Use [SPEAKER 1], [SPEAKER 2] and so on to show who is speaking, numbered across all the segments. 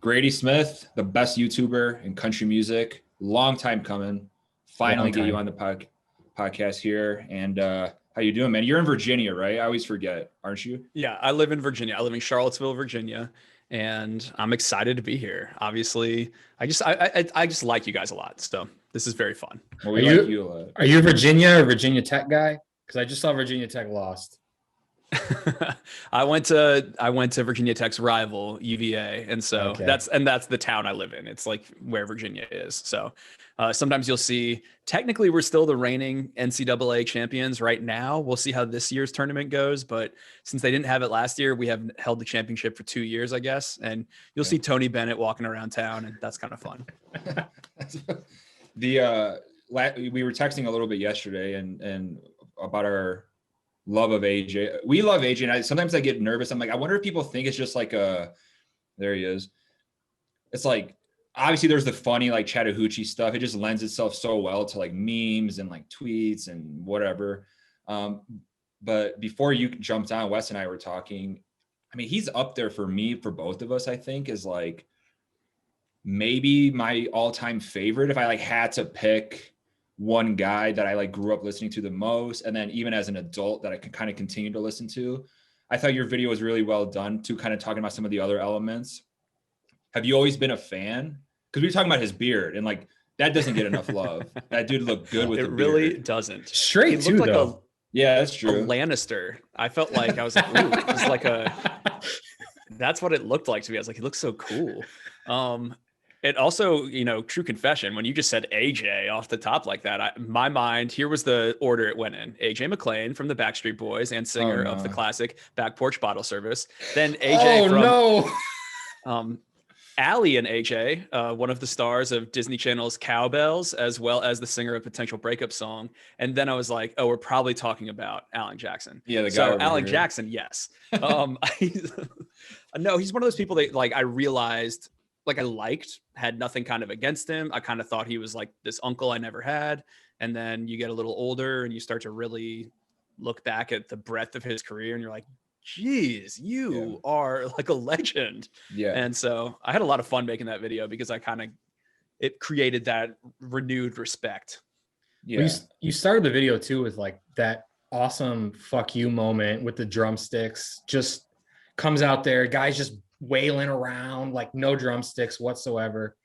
[SPEAKER 1] Grady Smith, the best YouTuber in country music. Long time coming. Finally get you on the podcast here. And how you doing, man? You're in Virginia, right? I always forget, aren't you?
[SPEAKER 2] Yeah, I live in Virginia. I live in Charlottesville, Virginia, and I'm excited to be here. Obviously, I just like you guys a lot, so this is very fun.
[SPEAKER 1] Well, we like you a lot.
[SPEAKER 3] Are you a Virginia or Virginia Tech guy? Because I just saw Virginia Tech lost.
[SPEAKER 2] I went to Virginia Tech's rival UVA, and so
[SPEAKER 3] Okay.
[SPEAKER 2] that's the town I live in. It's like where Virginia is. So sometimes you'll see. Technically, we're still the reigning NCAA champions right now. We'll see how this year's tournament goes, but since they didn't have it last year, we have held the championship for 2 years, I guess. And you'll see Tony Bennett walking around town, and that's kind of fun.
[SPEAKER 1] We were texting a little bit yesterday, and about our love of AJ. We love AJ, and sometimes I get nervous. I'm like, I wonder if people think it's just like there he is. It's like, obviously there's the funny like Chattahoochee stuff. It just lends itself so well to like memes and like tweets and whatever. But before you jumped on, Wes and I were talking. I mean, he's up there for me, for both of us, I think, is like maybe my all-time favorite. If I like had to pick one guy that I like grew up listening to the most, and then even as an adult that I can kind of continue to listen to. I thought your video was really well done too, kind of talking about some of the other elements. Have you always been a fan? Because we were talking about his beard, and like that doesn't get enough love. That dude looked good with the beard.
[SPEAKER 2] It really doesn't.
[SPEAKER 3] Straight too,
[SPEAKER 2] like
[SPEAKER 3] though.
[SPEAKER 1] Yeah, that's true.
[SPEAKER 2] A Lannister. I felt like I was like, ooh, it's like that's what it looked like to me. I was like, he looks so cool. It also, true confession, when you just said AJ off the top like that, my mind, here was the order it went in. AJ McLean from the Backstreet Boys and singer of the classic Back Porch Bottle Service. Then AJ Allie and AJ, one of the stars of Disney Channel's Cowbells, as well as the singer of Potential Breakup Song. And then I was like, oh, we're probably talking about Alan Jackson.
[SPEAKER 1] Yeah, the guy.
[SPEAKER 2] So Alan Jackson, yes. No, he's one of those people that like I realized like I liked, had nothing kind of against him. I kind of thought he was like this uncle I never had. And then you get a little older and you start to really look back at the breadth of his career and you're like, geez, you are like a legend.
[SPEAKER 1] Yeah.
[SPEAKER 2] And so I had a lot of fun making that video because it created that renewed respect.
[SPEAKER 3] Yeah. Well, you started the video too with like that awesome fuck you moment with the drumsticks. Just comes out there, guys just wailing around, like no drumsticks whatsoever.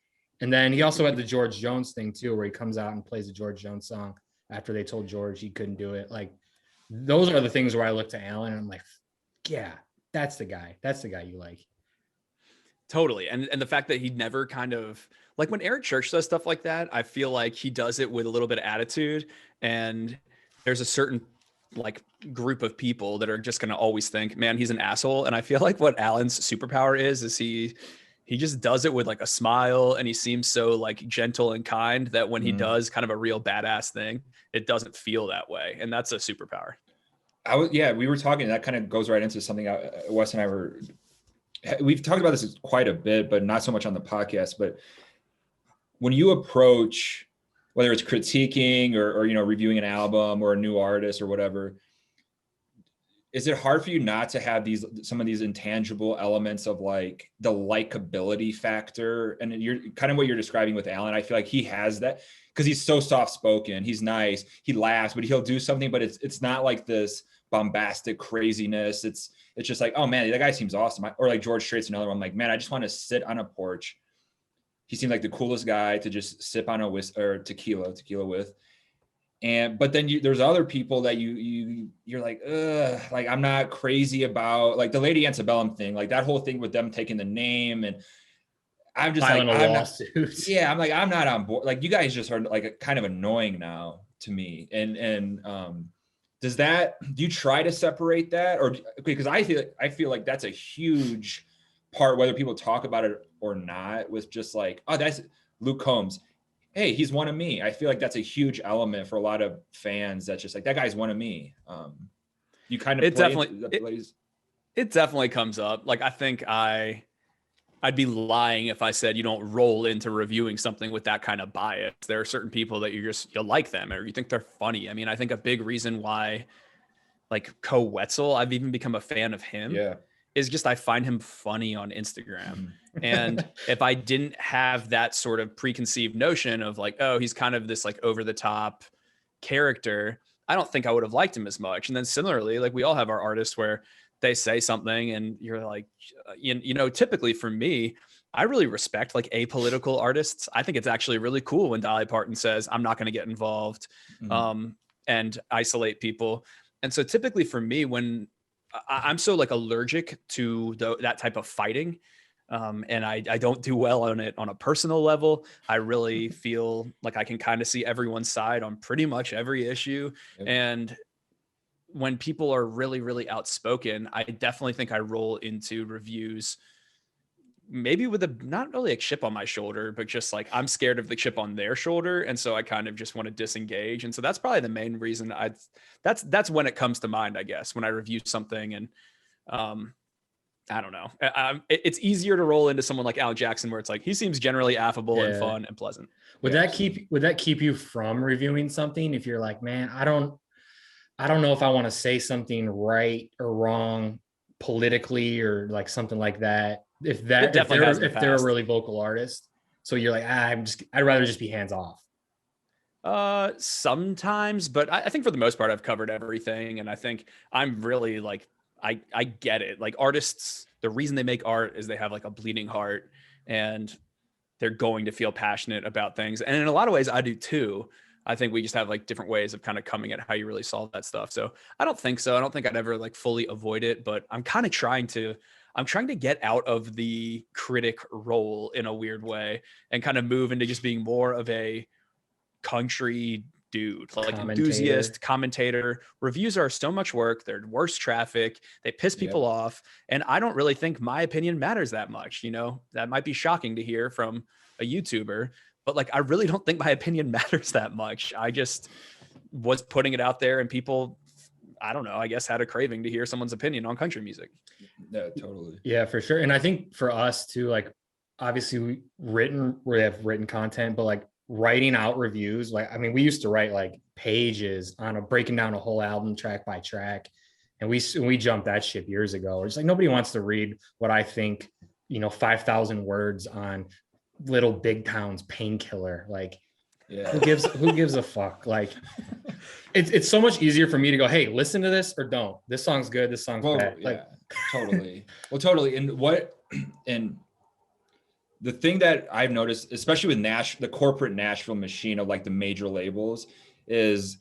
[SPEAKER 3] And then he also had the George Jones thing too, where he comes out and plays a George Jones song after they told George he couldn't do it. Like those are the things where I look to Alan and I'm like, yeah, that's the guy. That's the guy you like.
[SPEAKER 2] Totally. And the fact that he never kind of like when Eric Church does stuff like that, I feel like he does it with a little bit of attitude. And there's a certain like group of people that are just going to always think, man, he's an asshole. And I feel like what Alan's superpower is he just does it with like a smile, and he seems so like gentle and kind that when he does kind of a real badass thing, it doesn't feel that way. And that's a superpower.
[SPEAKER 1] We were talking, that kind of goes right into something Wes and we've talked about this quite a bit, but not so much on the podcast. But when you approach, whether it's critiquing or reviewing an album or a new artist or whatever, is it hard for you not to have some of these intangible elements of like the likability factor? And you're kind of what you're describing with Alan. I feel like he has that because he's so soft spoken. He's nice. He laughs, but he'll do something, but it's not like this bombastic craziness. It's just like, oh man, that guy seems awesome. Or like George Strait's another one. I'm like, man, I just want to sit on a porch. He seemed like the coolest guy to just sip on a tequila with. But then there's other people that you're like, ugh, like I'm not crazy about, like the Lady Antebellum thing, like that whole thing with them taking the name, and I'm just
[SPEAKER 3] filing
[SPEAKER 1] like, I'm like, I'm not on board. Like you guys just are like kind of annoying now to me. And do you try to separate that, or because I feel like that's a huge part, whether people talk about it or not, with just like, oh, that's Luke Combs. Hey, he's one of me. I feel like that's a huge element for a lot of fans. That's just like, that guy's one of me. You kind of,
[SPEAKER 2] it definitely comes up. Like, I think I'd be lying if I said you don't roll into reviewing something with that kind of bias. There are certain people that you like them or you think they're funny. I mean, I think a big reason why like Koe Wetzel, I've even become a fan of him.
[SPEAKER 1] Yeah.
[SPEAKER 2] is just I find him funny on Instagram.
[SPEAKER 1] Mhm.
[SPEAKER 2] And if I didn't have that sort of preconceived notion of like, oh, he's kind of this like over the top character, I don't think I would have liked him as much. And then similarly, like we all have our artists where they say something and you're like, you know, typically for me, I really respect like apolitical artists. I think it's actually really cool when Dolly Parton says, I'm not going to get involved,
[SPEAKER 1] Mhm.
[SPEAKER 2] and isolate people. And so typically for me, when I'm so like allergic to that type of fighting, and I don't do well on it on a personal level. I really feel like I can kind of see everyone's side on pretty much every issue.
[SPEAKER 1] Yep.
[SPEAKER 2] And when people are really, really outspoken, I definitely think I roll into reviews maybe with a not really a chip on my shoulder, but just like I'm scared of the chip on their shoulder. And so I kind of just want to disengage. And so that's probably the main reason that's when it comes to mind, I guess, when I review something. And I don't know. It's easier to roll into someone like Al Jackson, where it's like he seems generally affable and fun and pleasant.
[SPEAKER 3] Would that keep you from reviewing something if you're like, man, I don't know if I want to say something right or wrong politically or like something like that. If they're a really vocal artist, so you're like, I'd rather just be hands off.
[SPEAKER 2] Sometimes, but I think for the most part, I've covered everything, and I think I'm really like I get it. Like artists, the reason they make art is they have like a bleeding heart, and they're going to feel passionate about things. And in a lot of ways, I do too. I think we just have like different ways of kind of coming at how you really solve that stuff. So I don't think so. I don't think I'd ever like fully avoid it, but I'm kind of trying to get out of the critic role in a weird way and kind of move into just being more of a country dude, like enthusiast, commentator. Reviews are so much work. They're worse traffic. They piss people off. And I don't really think my opinion matters that much. You know, that might be shocking to hear from a YouTuber, but like, I really don't think my opinion matters that much. I just was putting it out there and people, I don't know, I guess had a craving to hear someone's opinion on country music.
[SPEAKER 1] Yeah, totally.
[SPEAKER 3] Yeah, for sure. And I think for us too, like obviously we have written content, but like writing out reviews, like, I mean, we used to write like pages on breaking down a whole album track by track. And we jumped that ship years ago. It's like, nobody wants to read what I think, 5,000 words on Little Big Town's Painkiller. Like, who gives a fuck? Like, it's so much easier for me to go, hey, listen to this or don't. This song's good. This song's bad.
[SPEAKER 1] Yeah, like, totally. Well, totally. And the thing that I've noticed, especially with the corporate Nashville machine of like the major labels, is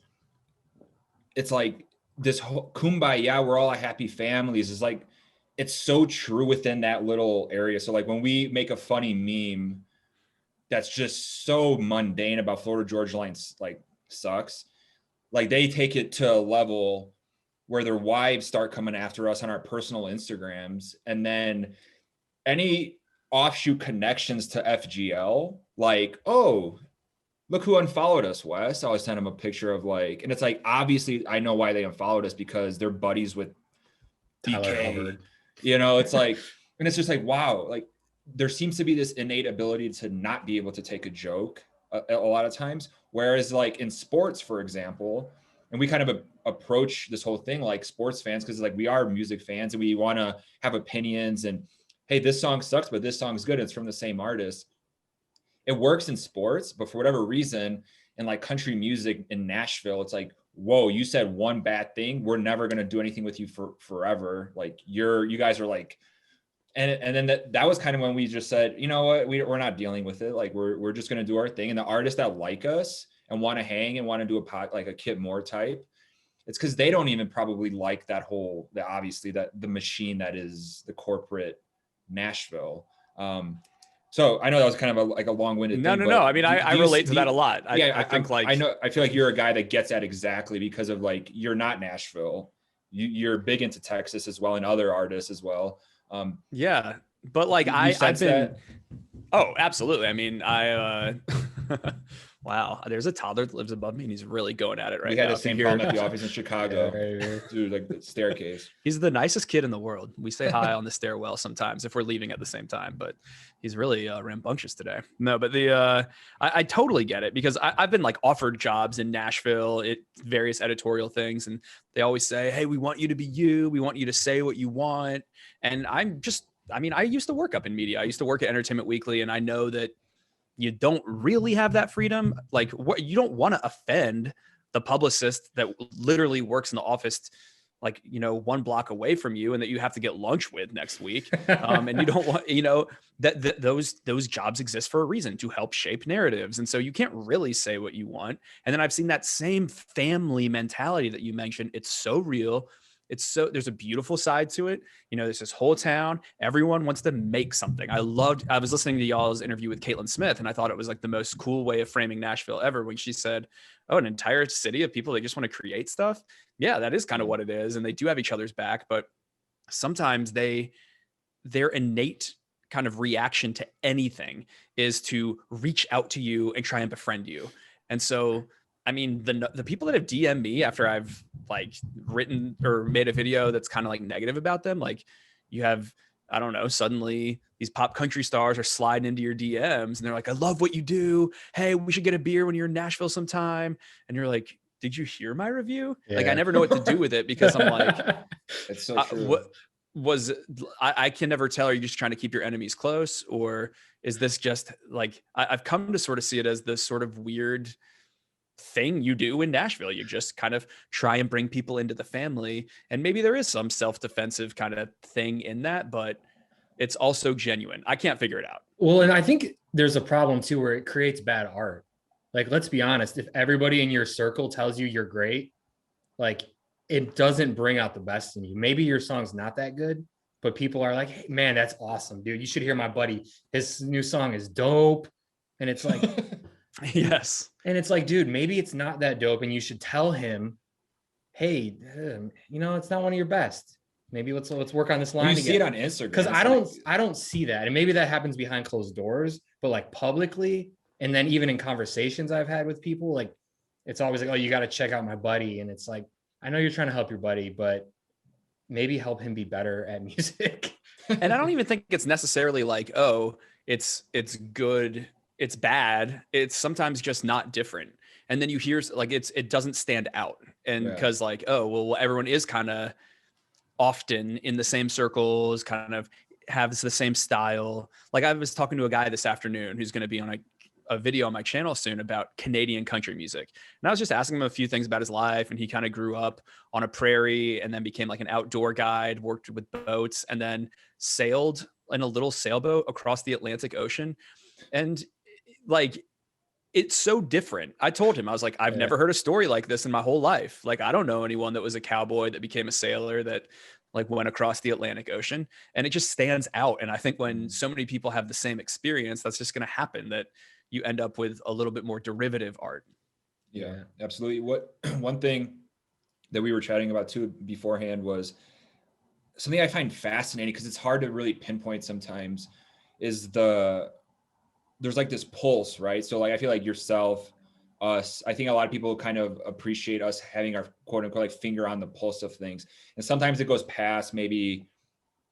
[SPEAKER 1] it's like this whole kumbaya, we're all a happy families, is like, it's so true within that little area. So like when we make a funny meme that's just so mundane about Florida Georgia Line like sucks, like they take it to a level where their wives start coming after us on our personal Instagrams, and then any offshoot connections to FGL, like, oh, look who unfollowed us, Wes. I always send them a picture of like, and it's like, obviously I know why they unfollowed us, because they're buddies with DK. It's like, and it's just like, wow, like there seems to be this innate ability to not be able to take a joke a lot of times. Whereas like in sports, for example, and we kind of approach this whole thing like sports fans, because like we are music fans and we want to have opinions and, hey, this song sucks, but this song's good. It's from the same artist. It works in sports, but for whatever reason, in like country music in Nashville, it's like, whoa, you said one bad thing, we're never going to do anything with you for forever. Like you guys are like, and then that was kind of when we just said, you know what, we're not dealing with it. Like we're just going to do our thing. And the artists that like us and want to hang and want to do like a Kip Moore type, it's because they don't even probably like obviously the machine that is the corporate Nashville. So I know that was kind of a long-winded thing.
[SPEAKER 2] No. I mean, I relate to that a lot. I think
[SPEAKER 1] I feel like you're a guy that gets that exactly, because of like, you're not Nashville. You're big into Texas as well, and other artists as well.
[SPEAKER 2] Yeah, but like I've been. Oh, absolutely. I mean, Wow, there's a toddler that lives above me, and he's really going at it right
[SPEAKER 1] We had
[SPEAKER 2] now.
[SPEAKER 1] the same
[SPEAKER 2] If you
[SPEAKER 1] problem
[SPEAKER 2] hear-
[SPEAKER 1] at the office in Chicago.
[SPEAKER 3] Yeah, right here.
[SPEAKER 1] Dude, like the staircase.
[SPEAKER 2] He's the nicest kid in the world. We say hi on the stairwell sometimes if we're leaving at the same time, but he's really rambunctious today. No, but I totally get it, because I've been like offered jobs in Nashville at various editorial things, and they always say, "Hey, we want you to be you. We want you to say what you want." And I used to work up in media. I used to work at Entertainment Weekly, and I know that you don't really have that freedom. Like, what, you don't want to offend the publicist that literally works in the office, like, one block away from you, and that you have to get lunch with next week. And you don't want, those jobs exist for a reason, to help shape narratives. And so you can't really say what you want. And then I've seen that same family mentality that you mentioned. It's so real. There's a beautiful side to it. There's this whole town. Everyone wants to make something. I was listening to y'all's interview with Caitlin Smith, and I thought it was like the most cool way of framing Nashville ever, when she said, "Oh, an entire city of people that just want to create stuff." Yeah, that is kind of what it is. And they do have each other's back, but sometimes their innate kind of reaction to anything is to reach out to you and try and befriend you. And so, the people that have DM'd me after I've like written or made a video that's kind of like negative about them, like, you have, I don't know, suddenly these pop country stars are sliding into your DMs, and they're like, "I love what you do. Hey, we should get a beer when you're in Nashville sometime." And you're like, "Did you hear my review?"
[SPEAKER 3] Yeah.
[SPEAKER 2] Like, I never know what to do with it, because I'm like,
[SPEAKER 1] It's so true.
[SPEAKER 2] I can never tell. Are you just trying to keep your enemies close, or is this just like, I've come to sort of see it as this sort of weird thing you do in Nashville. You just kind of try and bring people into the family, and maybe there is some self-defensive kind of thing in that, but it's also genuine. I can't figure it out.
[SPEAKER 3] Well, and I think there's a problem too where it creates bad art. Like, let's be honest, if everybody in your circle tells you you're great, like, it doesn't bring out the best in you. Maybe your song's not that good, but people are like, "Hey, man, that's awesome, dude. You should hear my buddy. His new song is dope." And it's like,
[SPEAKER 2] Yes.
[SPEAKER 3] and it's like, dude, maybe it's not that dope, and you should tell him, "Hey, it's not one of your best. Maybe let's work on this line
[SPEAKER 1] You see it
[SPEAKER 3] together."
[SPEAKER 1] on Instagram.
[SPEAKER 3] Because
[SPEAKER 1] It's
[SPEAKER 3] I don't see that, and maybe that happens behind closed doors, but like publicly, and then even in conversations I've had with people, like, it's always like, "Oh, you got to check out my buddy," and it's like, I know you're trying to help your buddy, but maybe help him be better at music.
[SPEAKER 2] And I don't even think it's necessarily like, oh, it's good, it's bad. It's sometimes just not different. And then you hear like it doesn't stand out. And because like, oh, well, everyone is kind of often in the same circles, kind of has the same style. Like, I was talking to a guy this afternoon who's going to be on a video on my channel soon about Canadian country music. And I was just asking him a few things about his life. And he kind of grew up on a prairie and then became like an outdoor guide, worked with boats, and then sailed in a little sailboat across the Atlantic Ocean. And like, it's so different. I told him, I was like, I've never heard a story like this in my whole life. Like, I don't know anyone that was a cowboy that became a sailor that like went across the Atlantic Ocean, and it just stands out. And I think when so many people have the same experience, that's just going to happen, that you end up with a little bit more derivative art.
[SPEAKER 1] Yeah, absolutely. One thing that we were chatting about too beforehand was something I find fascinating, because it's hard to really pinpoint sometimes, is there's like this pulse, right? So like, I feel like yourself, us, I think a lot of people kind of appreciate us having our quote unquote like finger on the pulse of things. And sometimes it goes past maybe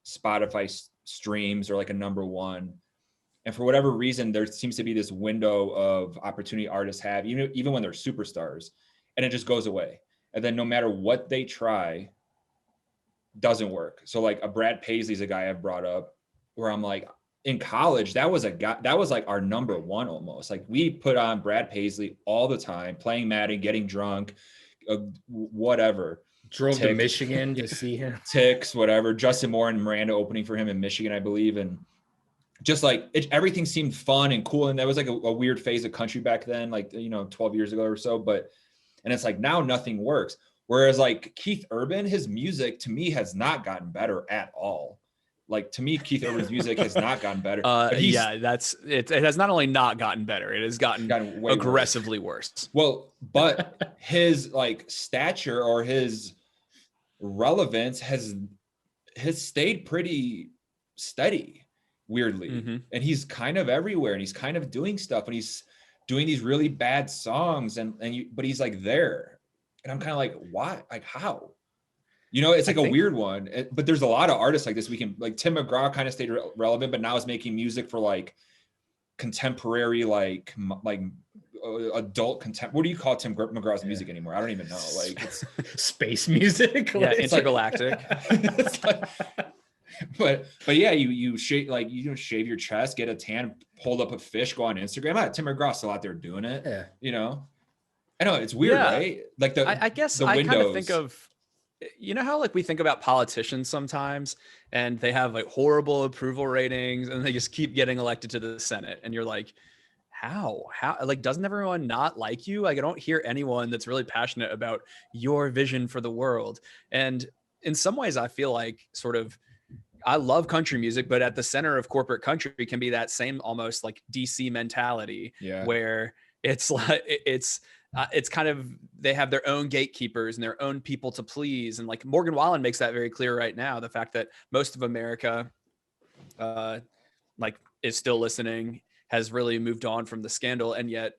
[SPEAKER 1] Spotify streams or like a number one. And for whatever reason, there seems to be this window of opportunity artists have, even when they're superstars, and it just goes away. And then no matter what they try, doesn't work. So like a Brad Paisley's a guy I've brought up, where I'm like, in college, that was a guy that was like our number one almost. Like, we put on Brad Paisley all the time, playing Madden, getting drunk, whatever.
[SPEAKER 3] Drove to Michigan to see him.
[SPEAKER 1] Ticks, whatever. Justin Moore and Miranda opening for him in Michigan, I believe. And just like everything seemed fun and cool. And that was like a weird phase of country back then, like, 12 years ago or so. And it's like, now nothing works. Whereas like Keith Urban, his music to me has not gotten better at all. Like, to me, Keith Urban's music has not gotten better.
[SPEAKER 2] Yeah, it has not only not gotten better, it has gotten way aggressively worse.
[SPEAKER 1] Well, but his like stature or his relevance has stayed pretty steady, weirdly. Mm-hmm. And he's kind of everywhere, and he's kind of doing stuff, and he's doing these really bad songs but he's like there. And I'm kind of like, why? Like how? You know, it's like a weird one. But there's a lot of artists like this. We can like Tim McGraw kind of stayed relevant, but now is making music for like contemporary, like adult content. What do you call Tim McGraw's music anymore? I don't even know. Like it's
[SPEAKER 3] space music.
[SPEAKER 2] Yeah, intergalactic.
[SPEAKER 1] It's like, but yeah, you shave like you shave your chest, get a tan, hold up a fish, go on Instagram. Tim McGraw's still out there doing it.
[SPEAKER 3] Yeah.
[SPEAKER 1] You know, I know it's weird, right? Like
[SPEAKER 2] I guess I kind of think of, you know how like we think about politicians sometimes and they have like horrible approval ratings and they just keep getting elected to the Senate, and you're like, how like doesn't everyone not like you? Like I don't hear anyone that's really passionate about your vision for the world. And in some ways I feel like sort of I love country music, but at the center of corporate country can be that same almost like DC mentality, where it's like it's kind of, they have their own gatekeepers and their own people to please. And like Morgan Wallen makes that very clear right now. The fact that most of America like is still listening, has really moved on from the scandal. And yet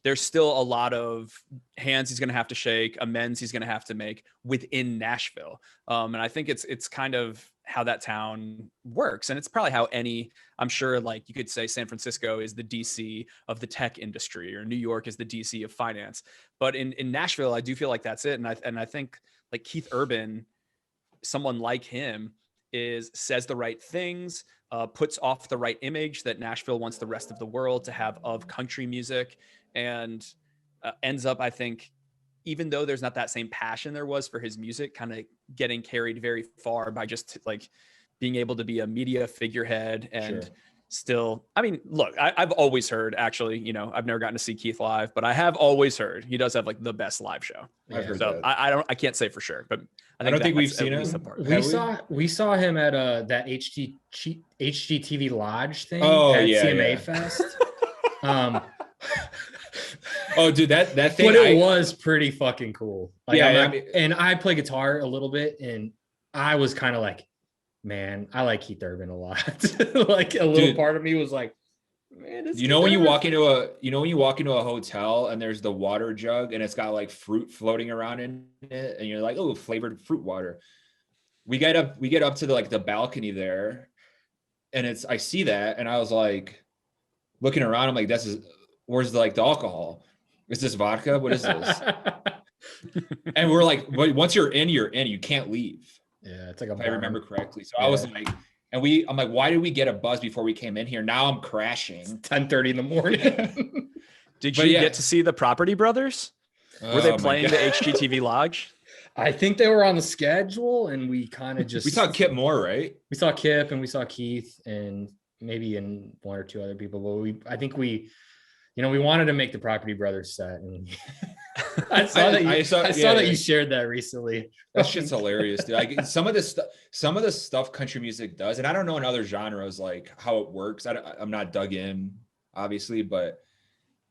[SPEAKER 2] there's still a lot of hands he's going to have to shake, amends he's going to have to make within Nashville. And I think it's kind of how that town works. And it's probably how I'm sure like you could say San Francisco is the DC of the tech industry, or New York is the DC of finance. But in Nashville, I do feel like that's it. And I think like Keith Urban, someone like him, says the right things, puts off the right image that Nashville wants the rest of the world to have of country music, and ends up, I think, even though there's not that same passion there was for his music, kind of getting carried very far by just like being able to be a media figurehead. And still, I mean, look, I've always heard, actually, you know, I've never gotten to see Keith live, but I have always heard he does have like the best live show.
[SPEAKER 1] I've heard
[SPEAKER 2] so
[SPEAKER 1] that.
[SPEAKER 2] I can't say for sure, but
[SPEAKER 1] I don't think we've seen him.
[SPEAKER 3] We saw him at that HGTV Lodge thing at CMA Fest.
[SPEAKER 1] Oh, dude, that thing.
[SPEAKER 3] But it was pretty fucking cool. Like,
[SPEAKER 1] and
[SPEAKER 3] I play guitar a little bit, and I was kind of like, man, I like Keith Urban a lot. Like a little part of me was like, man,
[SPEAKER 1] when you walk into a hotel and there's the water jug and it's got like fruit floating around in it, and you're like, oh, flavored fruit water. We get up to the balcony there, and I see that, and I was like looking around. I'm like, where's the alcohol? Is this vodka? What is this? And we're like, once you're in, you can't leave.
[SPEAKER 3] Yeah, it's like
[SPEAKER 1] if I remember correctly. So I was like, I'm like, why did we get a buzz before we came in here? Now I'm crashing.
[SPEAKER 3] 10:30 in the morning.
[SPEAKER 2] Did you get to see the Property Brothers? Were they playing the HGTV Lodge?
[SPEAKER 3] I think they were on the schedule, and we kind of just...
[SPEAKER 1] We saw Kip Moore, right?
[SPEAKER 3] We saw Kip, and we saw Keith, and maybe in one or two other people. But I think we wanted to make the Property Brothers set, and I saw that you shared that recently.
[SPEAKER 1] That shit's hilarious, dude. Like some of the stuff country music does, and I don't know in other genres like how it works. I'm not dug in, obviously, but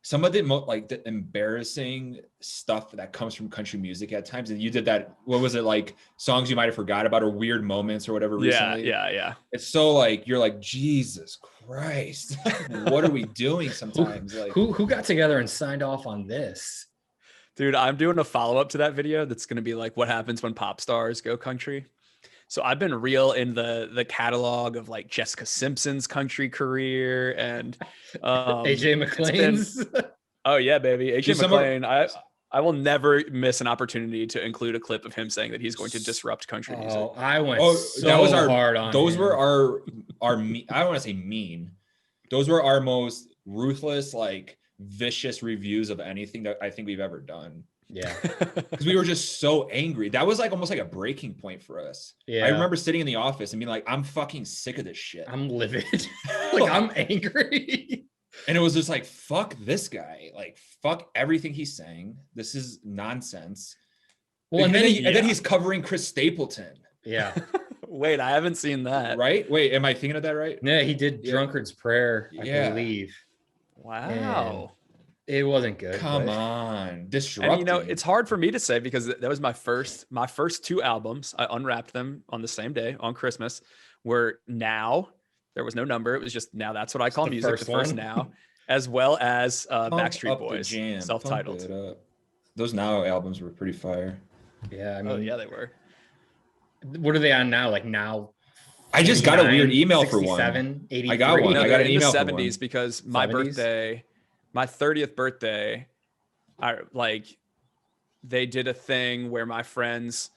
[SPEAKER 1] some of the embarrassing stuff that comes from country music at times. And you did that. What was it, like songs you might have forgot about or weird moments or whatever recently?
[SPEAKER 2] Yeah.
[SPEAKER 1] It's so like you're like, Jesus Christ, what are we doing sometimes? Like
[SPEAKER 3] who got together and signed off on this?
[SPEAKER 2] Dude, I'm doing a follow-up to that video that's going to be like what happens when pop stars go country. So I've been real in the catalog of like Jessica Simpson's country career and
[SPEAKER 3] AJ McLean's.
[SPEAKER 2] Oh yeah, baby. AJ McLean. I will never miss an opportunity to include a clip of him saying that he's going to disrupt country music.
[SPEAKER 3] Oh, I went hard on
[SPEAKER 1] those
[SPEAKER 3] him.
[SPEAKER 1] Were our I don't want to say mean. Those were our most ruthless, like vicious reviews of anything that I think we've ever done.
[SPEAKER 3] Yeah.
[SPEAKER 1] Because we were just so angry. That was like almost like a breaking point for us.
[SPEAKER 3] Yeah.
[SPEAKER 1] I remember sitting in the office and being like, I'm fucking sick of this shit.
[SPEAKER 3] I'm livid. Like I'm angry.
[SPEAKER 1] And it was just like, fuck this guy. Like, fuck everything he's saying. This is nonsense. Well, and then he's covering Chris Stapleton.
[SPEAKER 3] Yeah.
[SPEAKER 2] Wait, I haven't seen that.
[SPEAKER 1] Right? Wait, am I thinking of that right?
[SPEAKER 3] Yeah, he did Drunkard's Prayer, I believe.
[SPEAKER 2] Wow.
[SPEAKER 3] And it wasn't good.
[SPEAKER 1] Come on. Disrupting.
[SPEAKER 2] And it's hard for me to say because that was my first two albums. I unwrapped them on the same day on Christmas. Were Now. There was no number. It was just Now. That's what I call music. The first Now. as well as
[SPEAKER 1] Pump
[SPEAKER 2] Backstreet
[SPEAKER 1] Up the
[SPEAKER 2] Boys,
[SPEAKER 1] Jam, pump
[SPEAKER 2] self-titled.
[SPEAKER 1] it up. Those Now albums were pretty fire.
[SPEAKER 3] Yeah, I mean,
[SPEAKER 2] Oh yeah, they were.
[SPEAKER 3] what are they on now? Like now,
[SPEAKER 1] I just got a weird
[SPEAKER 3] 49,
[SPEAKER 1] email for one.
[SPEAKER 3] 67, 83?
[SPEAKER 1] I got one.
[SPEAKER 2] No,
[SPEAKER 1] I
[SPEAKER 2] they're
[SPEAKER 1] got an
[SPEAKER 2] in the
[SPEAKER 1] email for
[SPEAKER 2] 70s
[SPEAKER 1] one.
[SPEAKER 2] because my
[SPEAKER 3] 70s?
[SPEAKER 2] birthday, my 30th birthday, they did a thing where my friends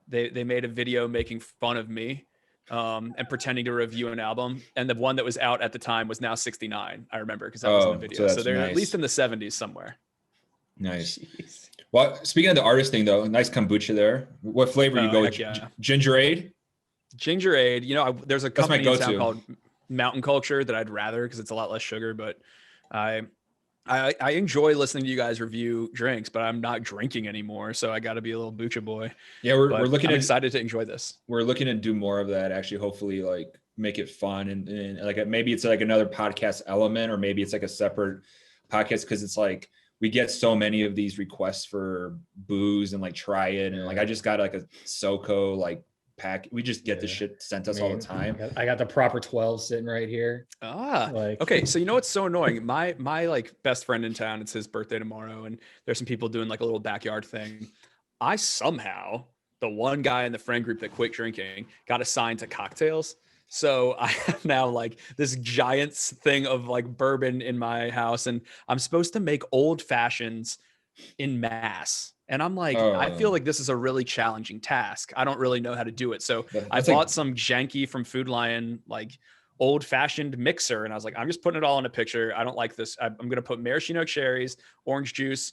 [SPEAKER 2] they made a video making fun of me and pretending to review an album, and the one that was out at the time was now 69. I remember because that was in the
[SPEAKER 1] Oh,
[SPEAKER 2] video.
[SPEAKER 1] so
[SPEAKER 2] So
[SPEAKER 1] that's
[SPEAKER 2] they're at
[SPEAKER 1] nice.
[SPEAKER 2] least in the 70s somewhere.
[SPEAKER 1] Nice.
[SPEAKER 3] Jeez.
[SPEAKER 1] Well, speaking of the artist thing though, nice kombucha there. What flavor you
[SPEAKER 2] Oh,
[SPEAKER 1] go
[SPEAKER 2] heck
[SPEAKER 1] with?
[SPEAKER 2] yeah.
[SPEAKER 1] Ginger ale?
[SPEAKER 2] Ginger aid, there's a
[SPEAKER 1] That's my
[SPEAKER 2] company in town
[SPEAKER 1] go-to.
[SPEAKER 2] called Mountain Culture that I'd rather because it's a lot less sugar, but I enjoy listening to you guys review drinks, but I'm not drinking anymore, so I got to be a little bucha boy.
[SPEAKER 1] Yeah, we're
[SPEAKER 2] But
[SPEAKER 1] looking
[SPEAKER 2] I'm
[SPEAKER 1] at
[SPEAKER 2] excited to enjoy this.
[SPEAKER 1] we're looking to do more of that actually, hopefully like make it fun and like maybe it's like another podcast element, or maybe it's like a separate podcast, because it's like we get so many of these requests for booze and like try it, and like I just got like a SoCo like pack. We just get the shit sent us all the time.
[SPEAKER 3] I got the proper 12 sitting right here. Like,
[SPEAKER 2] Okay, so you know what's so annoying? My like best friend in town, it's his birthday tomorrow, and there's some people doing like a little backyard thing. I somehow, the one guy in the friend group that quit drinking, got assigned to cocktails. So I have now like this giant thing of like bourbon in my house, and I'm supposed to make old fashions in mass. And I'm like, I feel
[SPEAKER 1] Oh.
[SPEAKER 2] like this is a really challenging task. I don't really know how to do it. So I
[SPEAKER 1] That's
[SPEAKER 2] bought
[SPEAKER 1] like,
[SPEAKER 2] some janky from Food Lion, like old fashioned mixer. And I was like, I'm just putting it all in a picture. I don't like this. I'm going to put maraschino cherries, orange juice,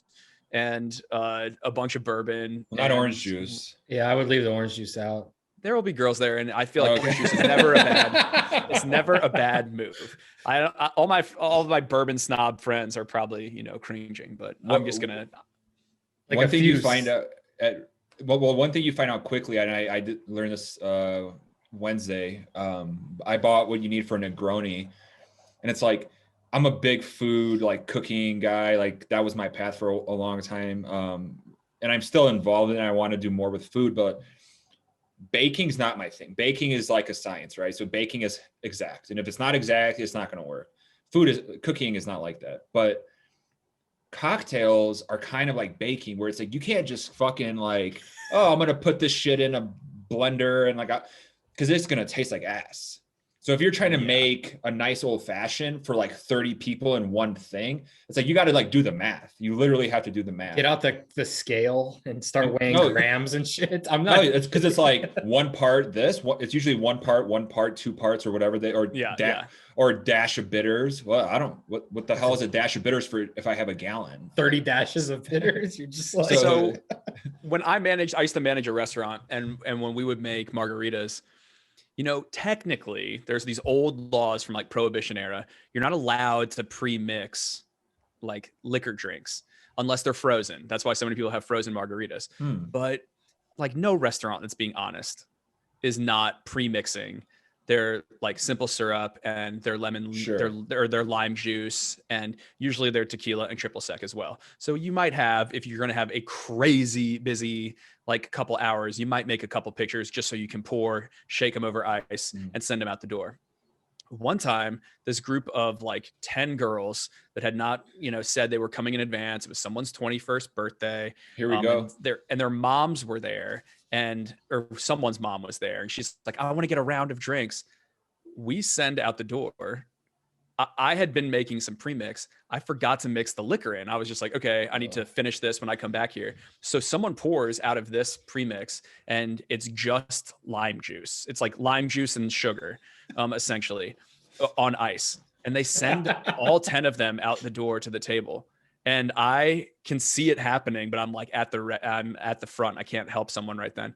[SPEAKER 2] and a bunch of bourbon.
[SPEAKER 1] not
[SPEAKER 2] and
[SPEAKER 1] orange juice.
[SPEAKER 3] yeah, I would leave the orange juice out.
[SPEAKER 2] There will be girls there. And I feel like
[SPEAKER 1] Okay.
[SPEAKER 2] orange juice is never a bad, it's never a bad move. All of my bourbon snob friends are probably, cringing, but I'm just going to,
[SPEAKER 3] Like
[SPEAKER 1] one
[SPEAKER 3] a
[SPEAKER 1] thing you
[SPEAKER 3] fuse.
[SPEAKER 1] find out one thing you find out quickly, and I did learn this Wednesday. I bought what you need for a Negroni, and it's like I'm a big food like cooking guy. Like that was my path for a long time, and I'm still involved in it. I want to do more with food, but baking's not my thing. Baking is like a science, right? So baking is exact, and if it's not exact, it's not going to work. Cooking is not like that, but cocktails are kind of like baking, where it's like you can't just fucking like, oh, I'm gonna put this shit in a blender and like, because it's gonna taste like ass. So if you're trying to make a nice old fashioned for like 30 people in one thing, it's like you got to like do the math. You literally have to do the math.
[SPEAKER 3] Get out the scale and start weighing
[SPEAKER 1] No.
[SPEAKER 3] grams and shit. I'm
[SPEAKER 1] No,
[SPEAKER 3] not.
[SPEAKER 1] it's because it's like one part this. It's usually one part, 2 parts, or whatever or dash of bitters. Well, I don't. What the hell is a dash of bitters for if I have a gallon?
[SPEAKER 3] 30 dashes of bitters. You're just like,
[SPEAKER 2] So when I used to manage a restaurant, and when we would make margaritas, technically there's these old laws from like Prohibition era. You're not allowed to pre-mix like liquor drinks unless they're frozen. That's why so many people have frozen margaritas. But like no restaurant that's being honest is not pre-mixing their like simple syrup and their lemon,
[SPEAKER 1] Sure.
[SPEAKER 2] their lime juice, and usually their tequila and triple sec as well. So you might have, if you're going to have a crazy busy like couple hours, you might make a couple pictures just so you can pour, shake them over ice, and send them out the door. One time, this group of like 10 girls that had not, said they were coming in advance. It was someone's 21st birthday.
[SPEAKER 1] Here we go.
[SPEAKER 2] And their moms were there, or someone's mom was there. And she's like, I want to get a round of drinks. We send out the door. I had been making some premix. I forgot to mix the liquor in. I was just like, okay, I need to finish this when I come back here. So someone pours out of this premix, and it's just lime juice. It's like lime juice and sugar, essentially, on ice. And they send all 10 of them out the door to the table. And I can see it happening, but I'm like I'm at the front. I can't help someone right then.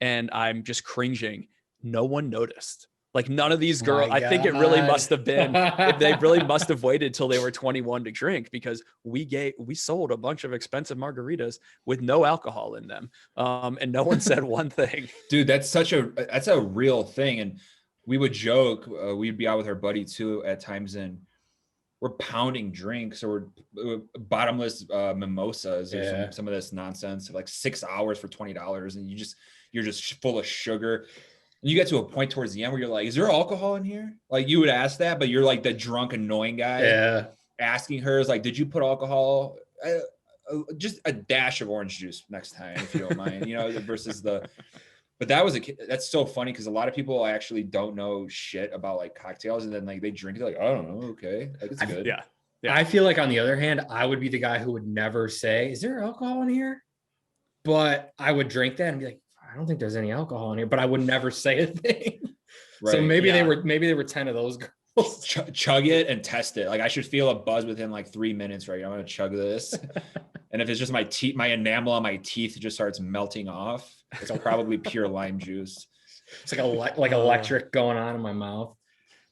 [SPEAKER 2] And I'm just cringing. No one noticed. Like none of these girls, I think it really must have been, they really must have waited till they were 21 to drink, because we sold a bunch of expensive margaritas with no alcohol in them. And no one said one thing.
[SPEAKER 1] Dude, that's a real thing. And we would joke, we'd be out with our buddy too at times, and we're pounding drinks or bottomless mimosas or some of this nonsense, like 6 hours for $20. And you're just full of sugar. And you get to a point towards the end where you're like, is there alcohol in here? Like you would ask that, but you're like the drunk, annoying guy.
[SPEAKER 3] yeah.
[SPEAKER 1] asking her is like, did you put alcohol, just a dash of orange juice next time, if you don't mind, versus but that's so funny because a lot of people actually don't know shit about like cocktails, and then like they drink it like, I don't know, okay, like it's good.
[SPEAKER 2] Yeah.
[SPEAKER 3] I feel like on the other hand, I would be the guy who would never say, is there alcohol in here? But I would drink that and be like, I don't think there's any alcohol in here, but I would never say a thing. So
[SPEAKER 1] Right.
[SPEAKER 3] maybe
[SPEAKER 2] Yeah.
[SPEAKER 3] they were 10 of those girls.
[SPEAKER 1] Chug it and test it. Like I should feel a buzz within like 3 minutes, right? I'm gonna chug this. And if it's just my teeth, my enamel on my teeth just starts melting off, it's probably pure lime juice.
[SPEAKER 3] It's like electric going on in my mouth.